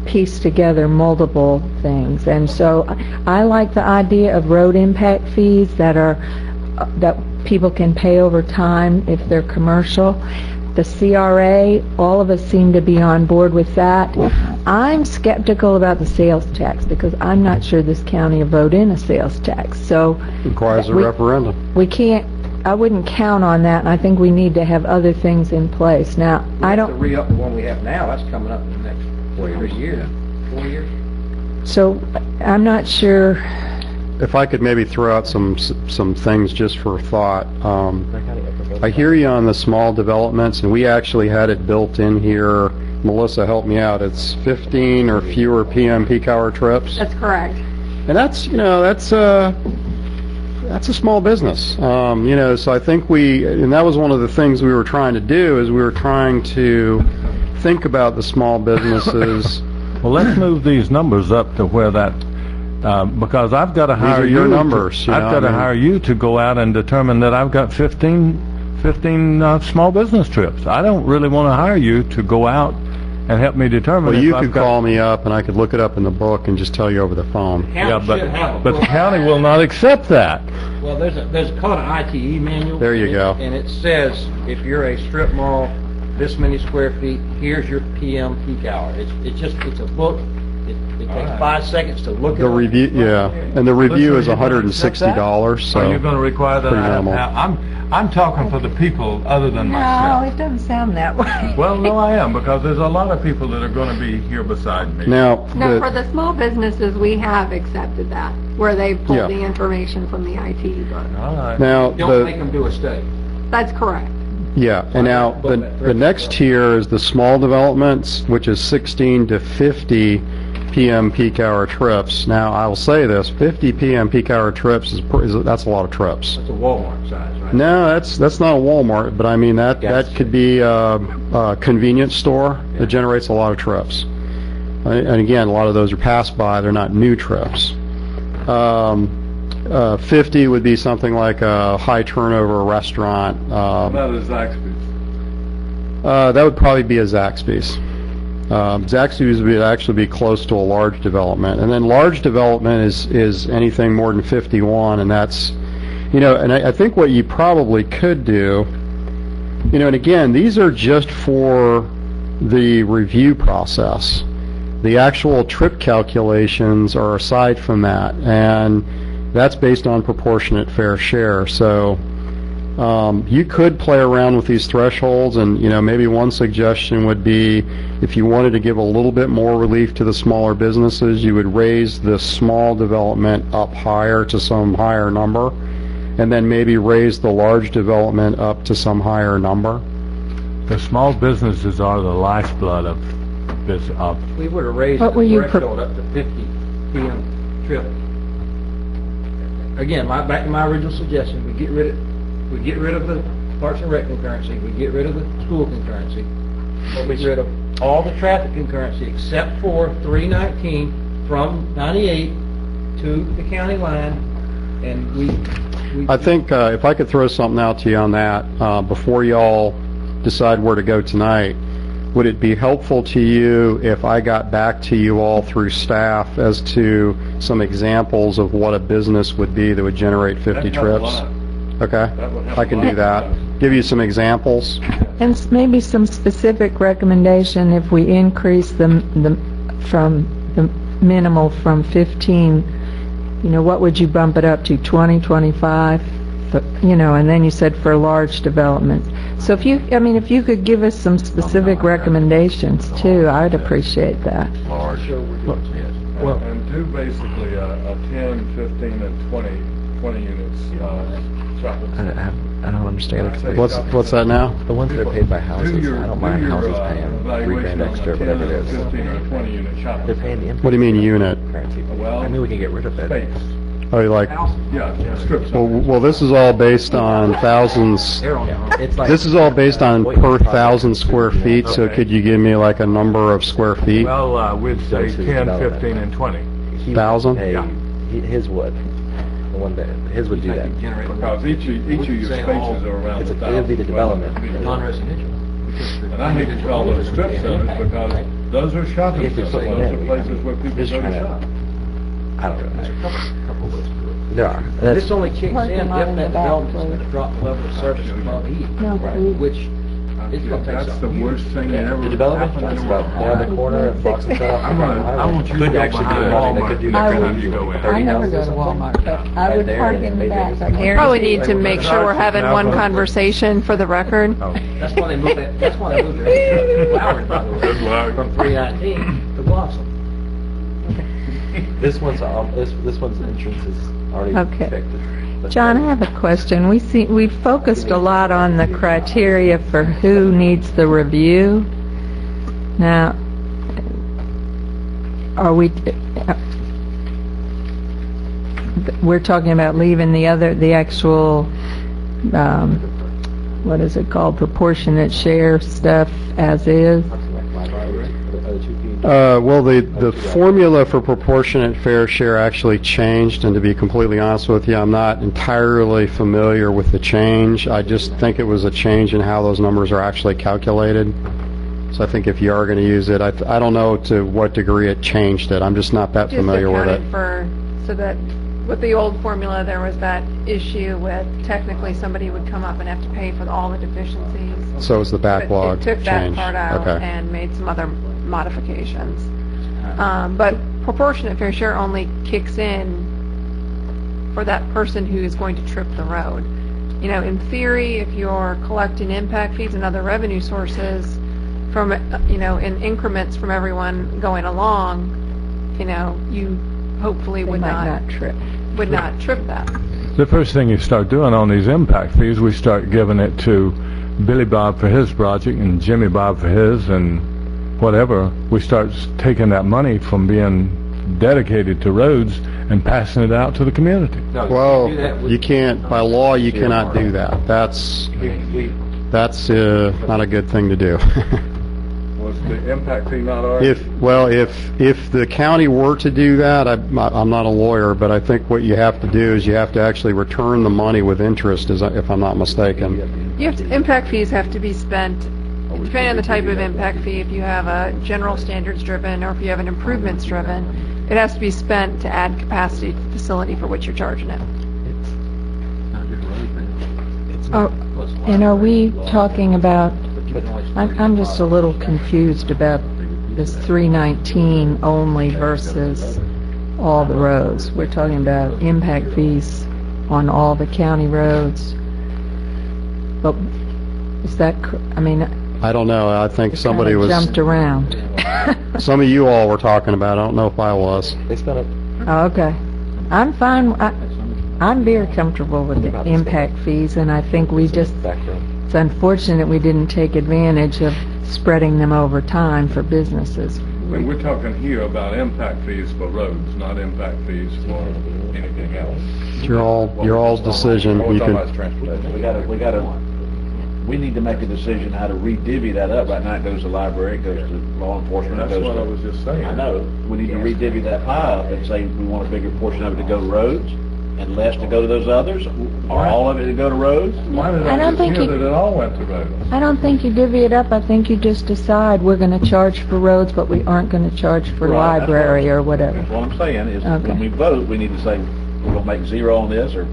piece together multiple things. And so I like the idea of road impact fees that people can pay over time if they're commercial. The CRA, all of us seem to be on board with that. I'm skeptical about the sales tax because I'm not sure this county will vote in a sales tax. So Requires a referendum. I wouldn't count on that, and I think we need to have other things in place. Now, We have to re-up the one we have now. That's coming up in the next 4 years. 4 years. So I'm not sure. If I could maybe throw out some things just for thought. I hear you on the small developments, and we actually had it built in here. Melissa, help me out. It's 15 or fewer PM peak hour trips. That's correct. And that's a small business. So I think and that was one of the things we were trying to do, is we were trying to think about the small businesses. Well, let's move these numbers up to where that, because I've got to hire are you. your numbers, I've got to hire you to go out and determine that I've got 15 small business trips. I don't really want to hire you to go out and help me determine. Well, if you I've could got, call me up, and I could look it up in the book and just tell you over the phone. Yeah, County should have a but the book. county will not accept that. Well, there's called an ITE manual. There you go. And it says, if you're a strip mall, this many square feet, here's your PM peak hour. It's a book. It takes 5 seconds to look at The review, yeah, and the review is $160. So Are you going to require that? pretty minimal. I'm talking for the people other than No, myself. it doesn't sound that way. Well, no, I am, because there's a lot of people that are going to be here beside me. Now, No, for the small businesses, we have accepted that, where they've pulled Yeah. the information from the IT book. All right. now Don't make them do a study. That's correct. yeah, and now the next tier is the small developments, which is 16 to 50 PM peak hour trips. Now, I will say this: 50 PM peak hour trips that's a lot of trips. It's a Walmart size, right? No, that's not a Walmart, but I mean that could be a convenience store that generates a lot of trips. And again, a lot of those are pass by; they're not new trips. 50 would be something like a high turnover restaurant. That is Zaxby's. That would probably be a Zaxby's. Zaxby's would actually be close to a large development, and then large development is anything more than 51, and that's, and I think what you probably could do, and again, these are just for the review process. The actual trip calculations are aside from that, and that's based on proportionate fair share. So you could play around with these thresholds, and maybe one suggestion would be, if you wanted to give a little bit more relief to the smaller businesses, you would raise the small development up higher to some higher number, and then maybe raise the large development up to some higher number. The small businesses are the lifeblood of this. We would have raised What were the you threshold up to 50 PM trip. Again, back to my original suggestion, we get rid of the Parks and Rec concurrency, we get rid of the school concurrency, we get rid of all the traffic concurrency except for 319 from 98 to the county line, and we I think if I could throw something out to you on that before y'all decide where to go tonight, would it be helpful to you if I got back to you all through staff as to some examples of what a business would be that would generate 50 trips? Okay, I can do that. Give you some examples. And maybe some specific recommendation if we increase the from the minimal from 15, what would you bump it up to, 20, 25? And then you said for large developments. So if you could give us some specific recommendations too, I'd appreciate that. And do basically a 10, 15, and 20 units, shopping center. I don't understand it. What's that now? The ones that are paid by houses, I don't mind houses paying evaluation $3,000 on extra, a whatever it 10, is. 15, or 20 unit shopping They're center. paying the impact. What do you mean unit? Currency. Well, I mean, we can get rid of it. space. Oh, you like, Yeah, strip center. well, this is all based on thousands. Yeah, it's like. This is all based on per 1,000 square feet, so could you give me like a number of square feet? Well, we'd say Versus 10, development. 15, and 20. He would 1,000? pay- Yeah. His would. The one that, his would do that. Because each of your spaces are around It's 1,000. it would be the development. Non-residential. And I hate to call those strip centers because those are shopping If you're centers, putting those in, are places where people just go to trying to- shop. I don't know. Couple ways to do it. There are. This only kicks in Parking if lot in that the back, development's please. going to drop the level of service above E, No, please. which is going to take That's the something. worst thing that ever The development, happened in that's the world. about down the corner of Fox and South. I want you to Could go actually do behind it. I mean, they Walmart. could do I that. would- you go in. I never go to Walmart, but I would park in the back. I guarantee Probably need to you. make sure we're having one conversation for the record. That's why they moved it, that's why they moved it. Flowers, by the way, Good luck. from 319 to Blossom. This one's entrance is already Okay. affected. But- John, I have a question. We've focused a lot on the criteria for who needs the review. Now, are we're talking about leaving the actual, what is it called, proportionate share stuff as is? Well, the formula for proportionate fair share actually changed, and to be completely honest with you, I'm not entirely familiar with the change. I just think it was a change in how those numbers are actually calculated. So I think if you are going to use it, I don't know to what degree it changed it. I'm just not that Just familiar with accounted it. for, so that with the old formula, there was that issue with technically somebody would come up and have to pay for all the deficiencies. So it was the But backlog it took that change. part out Okay. and made some other modifications. But proportionate fair share only kicks in for that person who is going to trip the road. In theory, if you're collecting impact fees and other revenue sources from, in increments from everyone going along, you hopefully They would might not not trip. trip that. The first thing you start doing on these impact fees, we start giving it to Billy Bob for his project and Jimmy Bob for his and whatever. We start taking that money from being dedicated to roads and passing it out to the community. Well, you can't, by law, you cannot do that. That's not a good thing to do. Was the impact fee not ours? If the county were to do that, I'm not a lawyer, but I think what you have to do is you have to actually return the money with interest, if I'm not mistaken. Impact fees have to be spent, depending on the type of impact fee, if you have a general standards driven or if you have an improvements driven, it has to be spent to add capacity to the facility for which you're charging it. Oh, and are we talking about, I'm just a little confused about this 319 only versus all the roads. We're talking about impact fees on all the county roads. But is that, I don't know, I think somebody was, jumped around. some of you all were talking about it, I don't know if I was. They spent it. Oh, okay. I'm fine. I'm very comfortable with the impact fees, and I think Back room. it's unfortunate we didn't take advantage of spreading them over time for businesses. And we're talking here about impact fees for roads, not impact fees for anything else. It's your all's decision. We're You talking can, about transportation. We need to make a decision how to re-divvy that up. Right now it goes to library, it goes to law enforcement, it That's goes what I to... was just saying. I know. We need to re-divvy that pie up and say we want a bigger portion of it to go to roads and less to go to those others, or all of it to go to roads. Why did I I don't just think hear you- that it all went to roads? I don't think you divvy it up. I think you just decide we're going to charge for roads, but we aren't going to charge for Right, that's library or whatever. That's what I'm saying, is Okay. when we vote, we need to say, we're gonna make zero on this, or...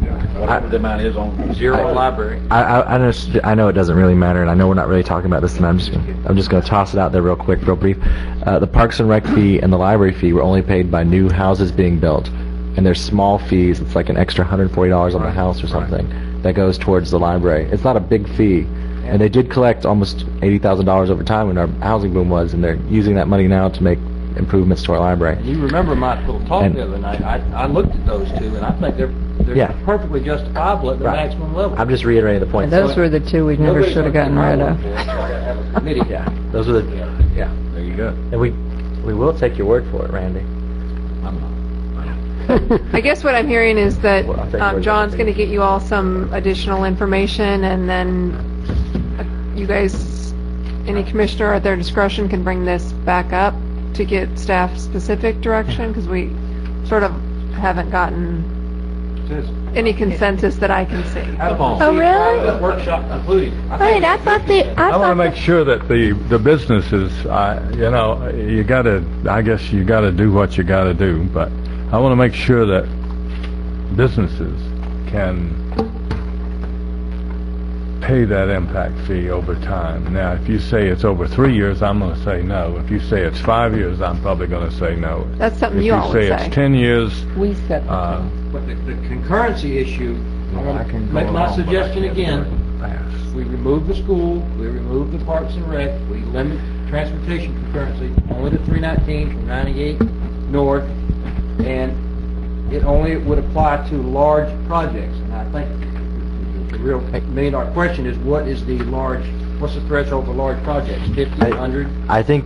whatever the amount is on. Zero library. I know it doesn't really matter, and I know we're not really talking about this, and I'm just going to toss it out there real quick, real brief. The Parks and Rec fee and the library fee were only paid by new houses being built, and there's small fees. It's like an extra $140 on the house or something that goes towards the library. It's not a big fee, and they did collect almost $80,000 over time when our housing boom was, and they're using that money now to make improvements to our library. You remember my little talk And- the other night, I looked at those two, and I think they're Yeah. perfectly justifiable at the Right. maximum level. I'm just reiterating the point. And those were the two we never Nobody's should have gonna gotten do rid my of. one for it, so I gotta have a committee. Yeah, those were the, yeah. There you go. And we will take your word for it, Randy. I guess what I'm hearing is that Well, I think we're John's gonna going to get you all some additional information, and then you guys, any commissioner at their discretion, can bring this back up to get staff-specific direction, because we sort of haven't gotten any consensus that I can see. Oh, really? Workshop concluded. Wait, I thought I want to make sure that the businesses, you got to, I guess you got to do what you got to do, but I want to make sure that businesses can pay that impact fee over time. Now, if you say it's over 3 years, I'm going to say no. If you say it's 5 years, I'm probably going to say no. That's something If you all would say say. it's 10 years, We set the But the concurrency issue, I want to make my suggestion again. We remove the school, we remove the Parks and Rec, we limit transportation concurrency only to 319 from 98 north, and it only would apply to large projects. And I think the real million-dollar question is, what's the threshold for large projects? 50, 100? I think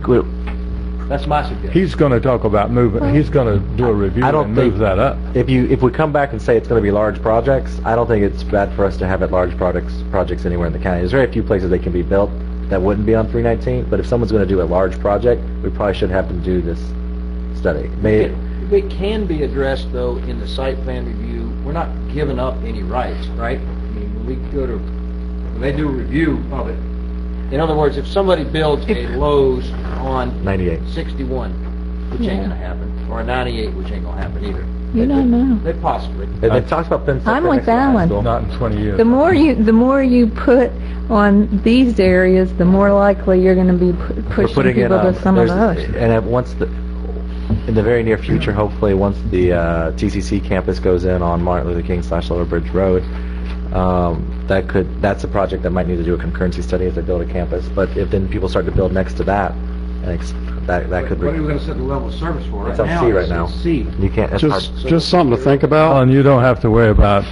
That's my suggestion. he's going to talk about moving, he's going to do a review I don't and move think- that up. if we come back and say it's going to be large projects, I don't think it's bad for us to have it large projects anywhere in the county. There's very few places they can be built that wouldn't be on 319, but if someone's going to do a large project, we probably should have them do this study. It can be addressed, though, in the site plan review. We're not giving up any rights, right? I mean, when they do a review of it, in other words, if somebody builds a Lowe's on 98. 61, which ain't gonna happen, or a 98, which ain't gonna happen either. You don't know. They possibly. They talked about putting I'm something with next to the high Alan. school. Not in 20 years. The more you put on these areas, the more likely you're going to be pushing Putting it people to some of those. In the very near future, hopefully, once the TCC campus goes in on Martin Luther King / Lower Bridge Road, that's a project that might need to do a concurrency study as they build a campus. But if then people start to build next to that, that could. What are we gonna set the level of service for? It's Right on now, C right it's now. C. You can't. That's hard. Just something to think about. And you don't have to worry about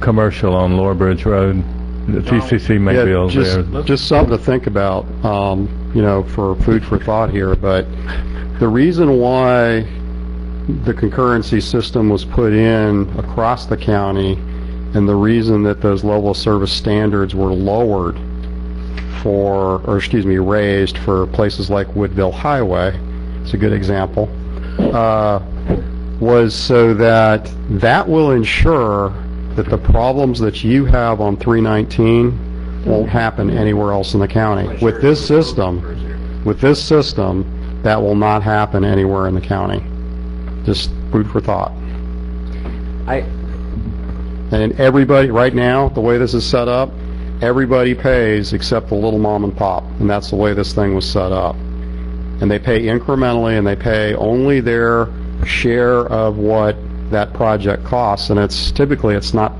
commercial on Lower Bridge Road. The TCC may Yeah, build there. just something to think about, for food for thought here, but the reason why the concurrency system was put in across the county, and the reason that those level of service standards were raised for places like Woodville Highway, it's a good example, was so that will ensure that the problems that you have on 319 won't happen anywhere else in the county. With this system, that will not happen anywhere in the county. Just food for thought. And everybody, right now, the way this is set up, everybody pays except the little mom and pop, and that's the way this thing was set up. And they pay incrementally, and they pay only their share of what that project costs, and it's not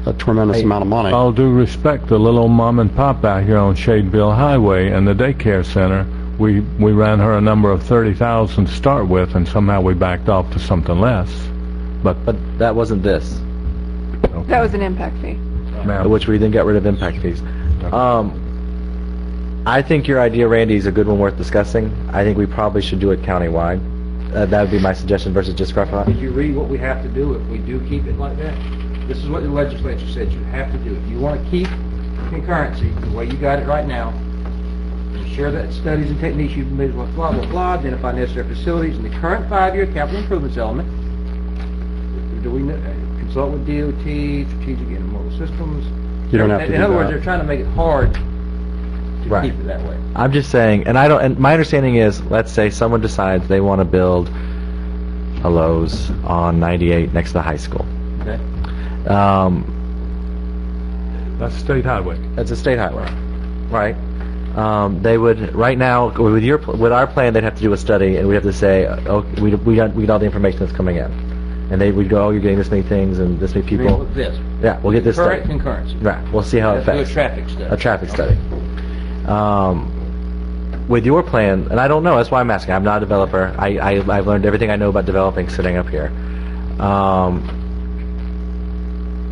a tremendous amount of money. All due respect, the little mom and pop out here on Shadeville Highway and the daycare center, we ran her a number of 30,000 to start with, and somehow we backed off to something less. But that wasn't this, That was an impact fee. ma'am, which we then got rid of impact fees. I think your idea, Randy, is a good one worth discussing. I think we probably should do it countywide. That would be my suggestion versus just Griffith. Did you read what we have to do if we do keep it like that? This is what the legislature said you have to do. If you want to keep concurrency the way you got it right now, share that studies and techniques you've made with blah, blah, blah, identify necessary facilities in the current 5-year capital improvements element. Do we consult with DOT, strategic intermodal systems? You don't have to do In other words, that. they're trying to make it hard to Right. keep it that way. I'm just saying, and my understanding is, let's say someone decides they want to build a Lowe's on 98 next to the high school. Okay? That's state highway. It's a state highway, right? They would, right now, with our plan, they'd have to do a study, and we'd have to say, oh, we get all the information that's coming in. And we'd go, oh, you're getting this many things and this many people. With this. Yeah, we'll get this study. Current concurrency. Right, we'll see how it Do a affects. traffic study. A traffic study. With your plan, and I don't know, that's why I'm asking. I'm not a developer. I've learned everything I know about developing sitting up here.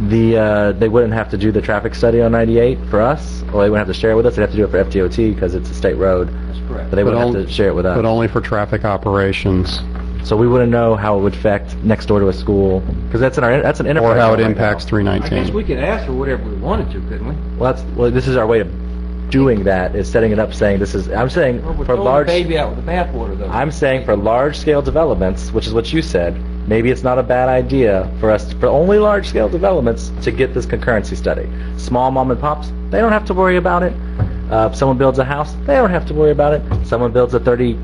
They wouldn't have to do the traffic study on 98 for us, or they wouldn't have to share it with us. They'd have to do it for FDOT because it's a state road. That's correct. But they wouldn't have to share it with us. But only for traffic operations, So we wouldn't know how it would affect next door to a school, because that's an enterprise. or how it zone right impacts now. I guess 319. we could ask for whatever we wanted to, couldn't we? Well, this is our way of doing that, is setting it up, saying this is, I'm saying Well, we're for throwing large, the baby out with the bathwater, though. I'm saying for large-scale developments, which is what you said, maybe it's not a bad idea for us, for only large-scale developments, to get this concurrency study. Small mom and pops, they don't have to worry about it. If someone builds a house, they don't have to worry about it. Someone builds a 30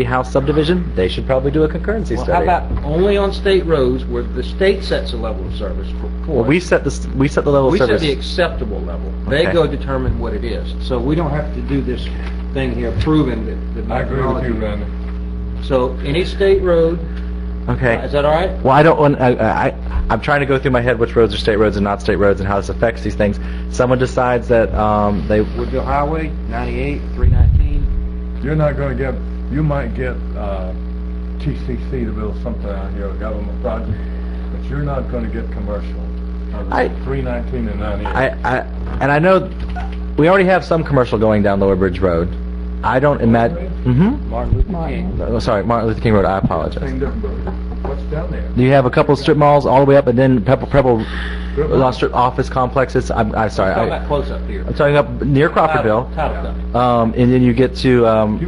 house subdivision, they should probably do a concurrency Well, study. how about only on state roads where the state sets a level of service for Well, us? we set the level of We set service. the acceptable level. They Okay. go determine what it is. So we don't have to do this thing here proving that I agree with you, methodology. Randy. So any state road, Okay. is that all right? Well, I don't want. I'm trying to go through my head which roads are state roads and not state roads, and how this affects these things. Someone decides that they. Woodville Highway, 98, 319. You're not gonna get, you might get, TCC to build something out here, a government project, but you're not gonna get commercial. I- 319 and 98. And I know we already have some commercial going down Lower Bridge Road. I don't imagine. Mm-hmm. Martin Luther King. Oh, sorry, Martin Luther King Road. I apologize. Thing different, but what's down there? You have a couple strip malls all the way up, and then Pebble strip office complexes. I'm sorry. Talking about close up here. I'm talking up near Crawfordville. Title company. And then you get to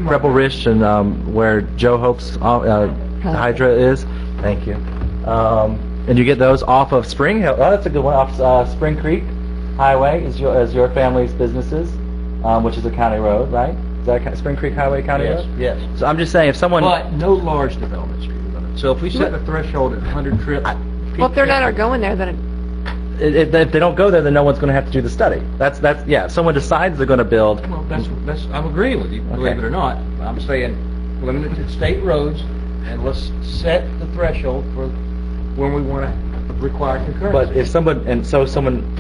Preble Rish and where Joe Hope's Hydra is. Thank you. And you get those off of Spring Hill. Oh, that's a good one. Off Spring Creek Highway is your family's businesses, which is a county road, right? Is that Spring Creek Highway county Yes, road? yes. So I'm just saying, if someone. But no large developments are going to. So if we set the threshold at 100 trips. Well, if they're not going there, then If they don't go there, then no one's going to have to do the study. That's yeah. If someone decides they're going to build. Well, that's I'm agreeing with you, believe it or not. I'm saying limit it to state roads, and let's set the threshold for when we want to require concurrency. But if someone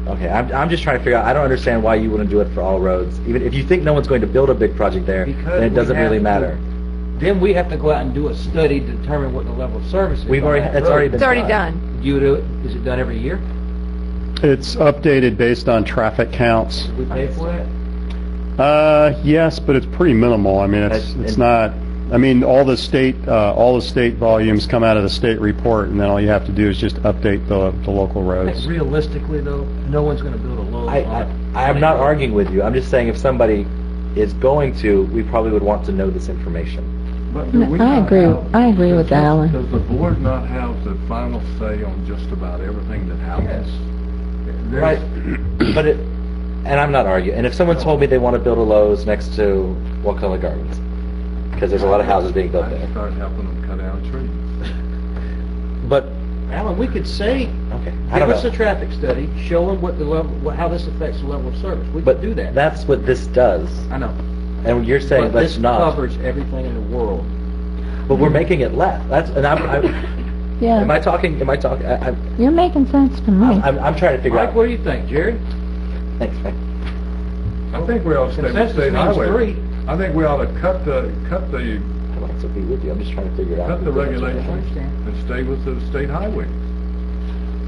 okay, I'm just trying to figure out. I don't understand why you wouldn't do it for all roads. Even if you think no one's going to build a big project there, Because then it we doesn't have really to- matter. Then we have to go out and do a study to determine what the level of service is. We've on already that it's road. already been it's already done. You do it, is it done every year? It's updated based on traffic counts. We pay for that? Yes, but it's pretty minimal. I mean, it's not, I mean, all the state volumes come out of the state report, and then all you have to do is just update the local I roads. think realistically, though, no one's going to build a load I'm not arguing with you. I'm just saying if somebody is going to, we probably would want to know this information. But do we I not agree. have- I agree with does- Alan. Does the board not have the final say on just about everything that happens? There's- Right, but and I'm not arguing. And if someone told me they want to build a Lowe's next to Wakulla Gardens, because there's a lot of houses being built I'd there. start helping them cut down trees. But Alan, we could say, okay, I give don't us a know. traffic study, show them what the level, how this affects the level of service. We But could do that. that's what this does. I know. And you're saying But let's this not. covers everything in the world. But we're making it less. That's and Yeah, Am I talking? you're making sense to me. I'm trying to figure Mike, out. what do you think, Jerry? Thanks, Frank. I think we ought to stay with Consensus state means highway. three. I think we ought to cut the I'd like to be with you. I'm just trying to figure it out. regulations and stay with the state highway.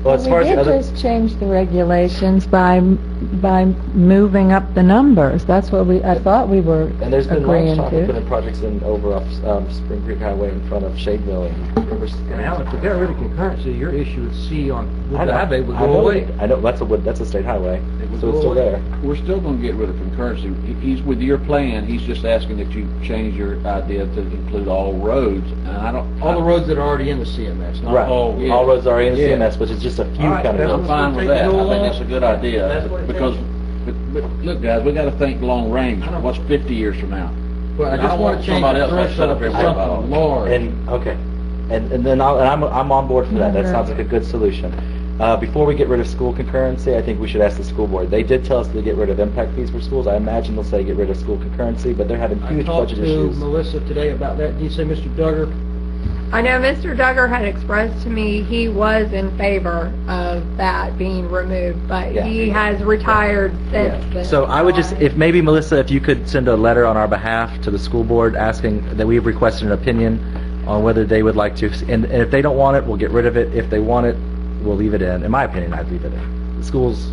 Well, as far We as did the other, just change the regulations by moving up the numbers. That's what I thought we were and there's been agreeing lots of talk of to. putting projects in over off Spring Creek Highway in front of Shadeville and Rivers. And Alan, if we got rid of concurrency, your issue with C on I the know, highway would I go know, away. I know that's a state highway, would so go it's still away. there. We're still gonna get rid of concurrency. He's, with your plan, he's just asking that you change your idea to include all roads, and I don't... All the roads that are already in the CMS, not Right. all. yeah. All roads are in Yeah. CMS, which is just a few All right, county that's roads. I'm fine with Take that. it all I think off. that's a good idea, That's what it because, but look, guys, we gotta think long range. I know. What's 50 years from now? But I I just don't want want to change somebody the else to set up threshold to everybody about something it. large. And okay, and then I'm on board for that. That sounds like a good solution. Before we get rid of school concurrency, I think we should ask the school board. They did tell us to get rid of impact fees for schools. I imagine they'll say get rid of school concurrency, but they're having I huge talked budget to issues. Melissa today about that. Did you say Mr. Duggar? I know Mr. Duggar had expressed to me he was in favor of that being removed, but Yeah. he has retired since then. So I would just, if maybe Melissa, if you could send a letter on our behalf to the school board asking that we have requested an opinion on whether they would like to, and if they don't want it, we'll get rid of it. If they want it, we'll leave it in. In my opinion, I'd leave it in. The schools,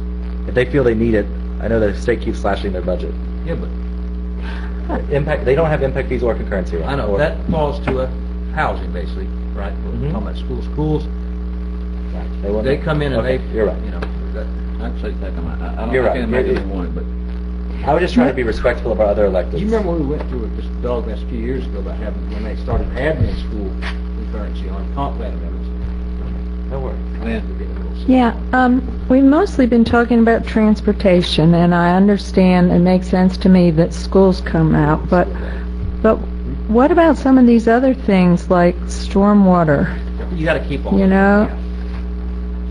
if they feel they need it, I know the state keeps slashing their budget. Yeah, but Impact, they don't have impact fees or concurrency. Right? I know, Or- that falls to housing, basically, right? We're Mhm. talking about schools. Schools, They, want they it. come in and Okay, they, you're right. you know, that- I'd say take them out. I don't, You're I right. can't imagine You're- they want it, but I was just trying to be respectful of our other electeds. do you remember when we went through this dog mess a few years ago about having, when they started adding in school concurrency on comp plan amendments? No worries. man, Yeah, we've mostly been talking about transportation, and I understand, it makes sense to me that schools come out, but what about some of these other things like stormwater, You gotta keep on. you know?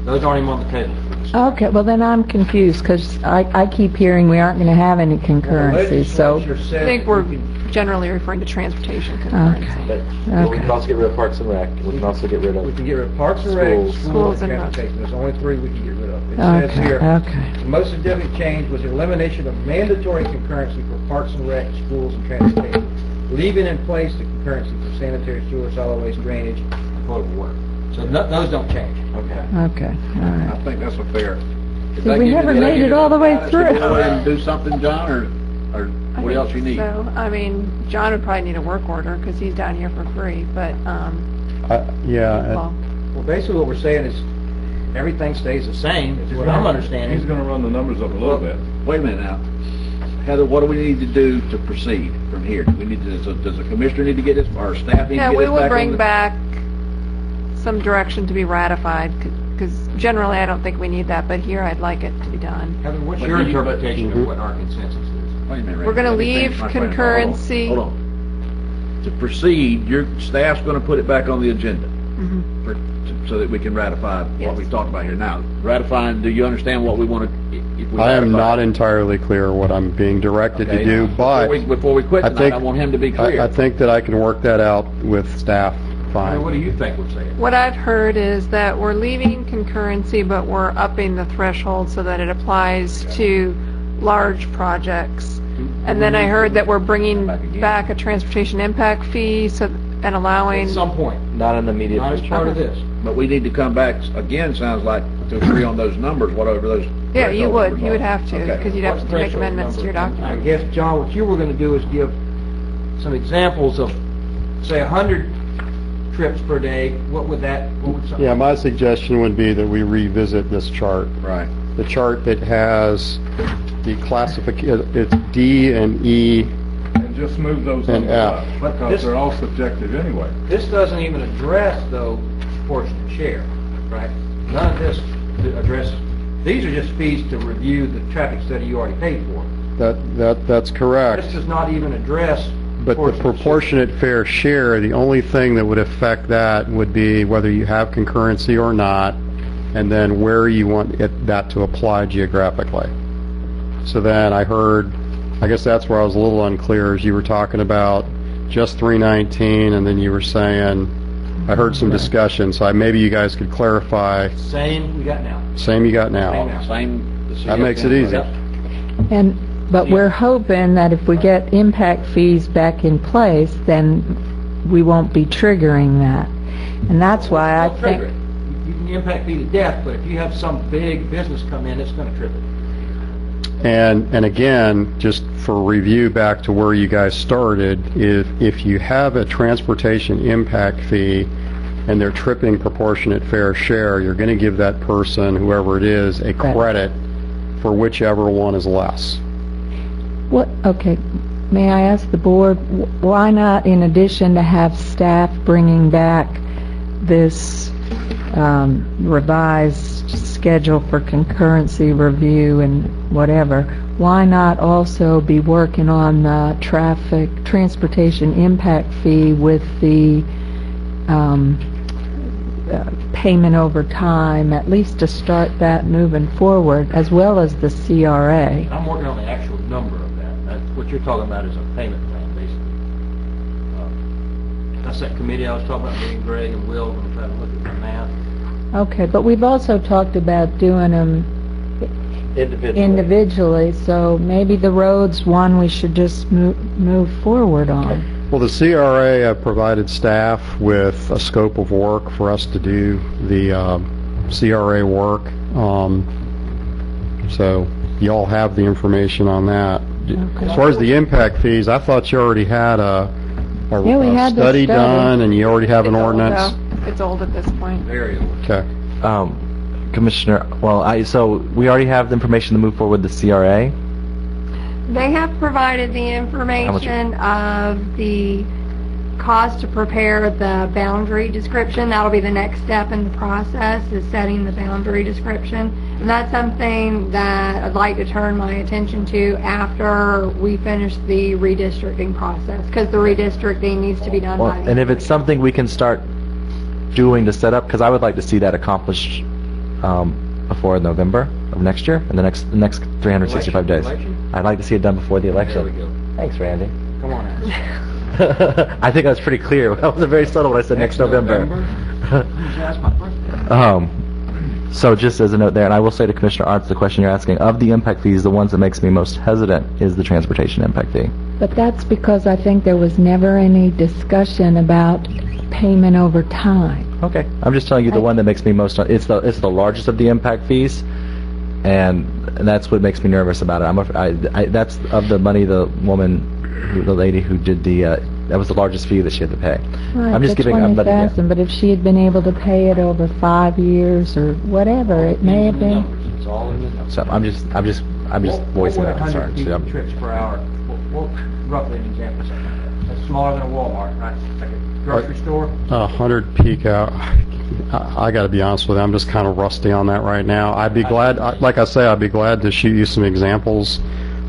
Those aren't even on the table. Okay, well then I'm confused, because I keep hearing we aren't going to have any concurrency, so... I think we're generally referring to transportation concurrency. Okay. But we can also get rid of Parks and Rec. We can also get rid of... We can get rid of Parks and Rec, Schools. schools, and and roads. transportation. There's only three we can get rid of. It says Okay, here, okay. the most significant change was the elimination of mandatory concurrency for Parks and Rec, schools, and transportation, leaving in place the concurrency for sanitary sewer, solid waste, drainage, and potable water. So those don't change. Okay. Okay, all I right. think that's a fair. If See, they we give you never the- made give it you all the way should through. we Go ahead and do something, John, or I what think else you need? So, I mean, John would probably need a work order because he's down here for free, but, Yeah, well, Well, basically what we're saying is, everything stays the same, is what I'm understanding. He's gonna run the numbers up a little bit. Wait a minute now. Heather, what do we need to do to proceed from here? Do we need to, does the commissioner need to get this, or staff need to yeah, get we this will back on bring the- back some direction to be ratified because generally I don't think we need that, but here I'd like it to be done. Heather, what's But your you- but- interpretation of what our consensus is? Wait a minute, Randy, We're gonna let me leave finish my question. concurrency. Hold on. To proceed, your staff's gonna put it back on the agenda Mhm. so that we can ratify what Yes. we talked about here. Now, ratifying, do you understand what we want to, if we I am ratify? not entirely clear what I'm being directed to Okay, do, now, but Before we quit I tonight, think- I want him to be clear. I think that I can work that out with staff I mean, what fine. do you think we're saying? What I've heard is that we're leaving concurrency, but we're upping the threshold so that it applies to large projects. And then I heard that we're bringing back a transportation impact fee and allowing, At some point, Not in the immediate not as future. part of this. But we need to come back, again, sounds like, to agree on those numbers, whatever those. yeah, you threshold would, numbers you are. would have to, Okay. because you'd have What's to make threshold amendments to your number? I document. guess, John, what you were gonna do is give some examples of, say, 100 trips per day. What would something? Yeah, my suggestion would be that we revisit this chart. Right. The chart that has the classification, it's D and E, And just move those And numbers F. up, But because this- they're all subjective anyway. This doesn't even address, though, proportionate share, right? None of this addresses, these are just fees to review the traffic study you already paid for. that's correct. This does not even address But the proportionate fair share, the only thing that would affect that would be whether you have concurrency or not, and then where you want that to apply geographically. So then I heard, I guess that's where I was a little unclear, as you were talking about just 319, and then you were saying, I heard some discussion, so maybe you guys could clarify, Same we got now. same you got Same now. now. Same. That makes it easy. But we're hoping that if we get impact fees back in place, then we won't be triggering that. And that's why I Don't trigger think... it. You can impact fee to death, but if you have some big business come in, it's gonna trigger it. And again, just for review back to where you guys started, if you have a transportation impact fee and they're tripping proportionate fair share, you're going to give that person, whoever it is, a credit for whichever one is less. What, okay, may I ask the board, why not, in addition to have staff bringing back this revised schedule for concurrency review and whatever, why not also be working on the transportation impact fee with the payment over time, at least to start that moving forward, as well as the CRA. I'm working on the actual number of that. That's what you're talking about is a payment plan, basically. That's that committee I was talking about, me and Greg and Will, going to try to look at the math. Okay, but we've also talked about doing them individually, so maybe the road's one we should just move forward on. Well, the CRA provided staff with a scope of work for us to do the CRA work. So you all have the information on that. Okay. As far as the impact fees, I thought you already had a Yeah, we had the study study. done and you already have an It's old, ordinance. though. It's old at this point. Very old. Okay. Commissioner, so we already have the information to move forward with the CRA. They have provided the information of the cost to prepare the boundary description. That'll be the next step in the process, is setting the boundary description. And that's something that I'd like to turn my attention to after we finish the redistricting process, because the redistricting needs to be done by the And if it's something we can start doing to set up, because I would like to see that accomplished before November of next year, in the next 365 days. Election? I'd like to see it done before the election. There we go. Thanks, Randy. Come on, Alex. I think I was pretty clear. I wasn't very subtle when I said next November. That's my birthday. So just as a note there, and I will say to Commissioner Arts, the question you're asking, of the impact fees, the ones that makes me most hesitant is the transportation impact fee. But that's because I think there was never any discussion about payment over time. Okay. I'm just telling you the one that makes me most, it's the largest of the impact fees, and that's what makes me nervous about it. That's of the money the lady who did that was the largest fee that she had to pay. Right, I'm just that's giving, I'm letting you. 20,000, but if she had been able to pay it over 5 years or whatever, it may have been. It's all in the numbers. So I'm just voicing my concerns. What Yeah. would 100 trips per hour, well, roughly an example, something like that. That's smaller than a Walmart, right? It's like a grocery store. 100 peak out. I got to be honest with you, I'm just kind of rusty on that right now. I'd be glad, like I say, I'd be glad to shoot you some examples.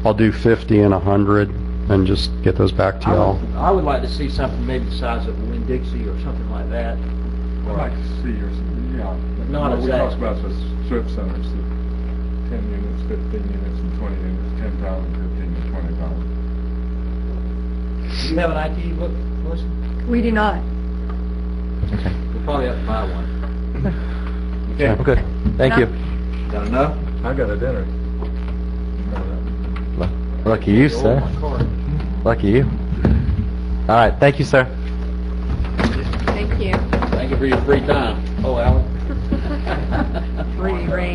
I'll do 50 and 100 and just get those back to y'all. I would like to see something maybe the size of Winn-Dixie or something like that. I'd like to see your, But not we exact. talked about the strip centers, the 10 units, 15 units, and 20 units, 10,000, 15, and 20,000. Do you have an IT book, Melissa? We do not. We'll probably have to buy one. Okay. Okay. Thank you. Got enough? I got a dinner. Lucky you, sir. Lucky you. All right. Thank you, sir. Thank you. Thank you for your free time. Oh, Alan. Free reign.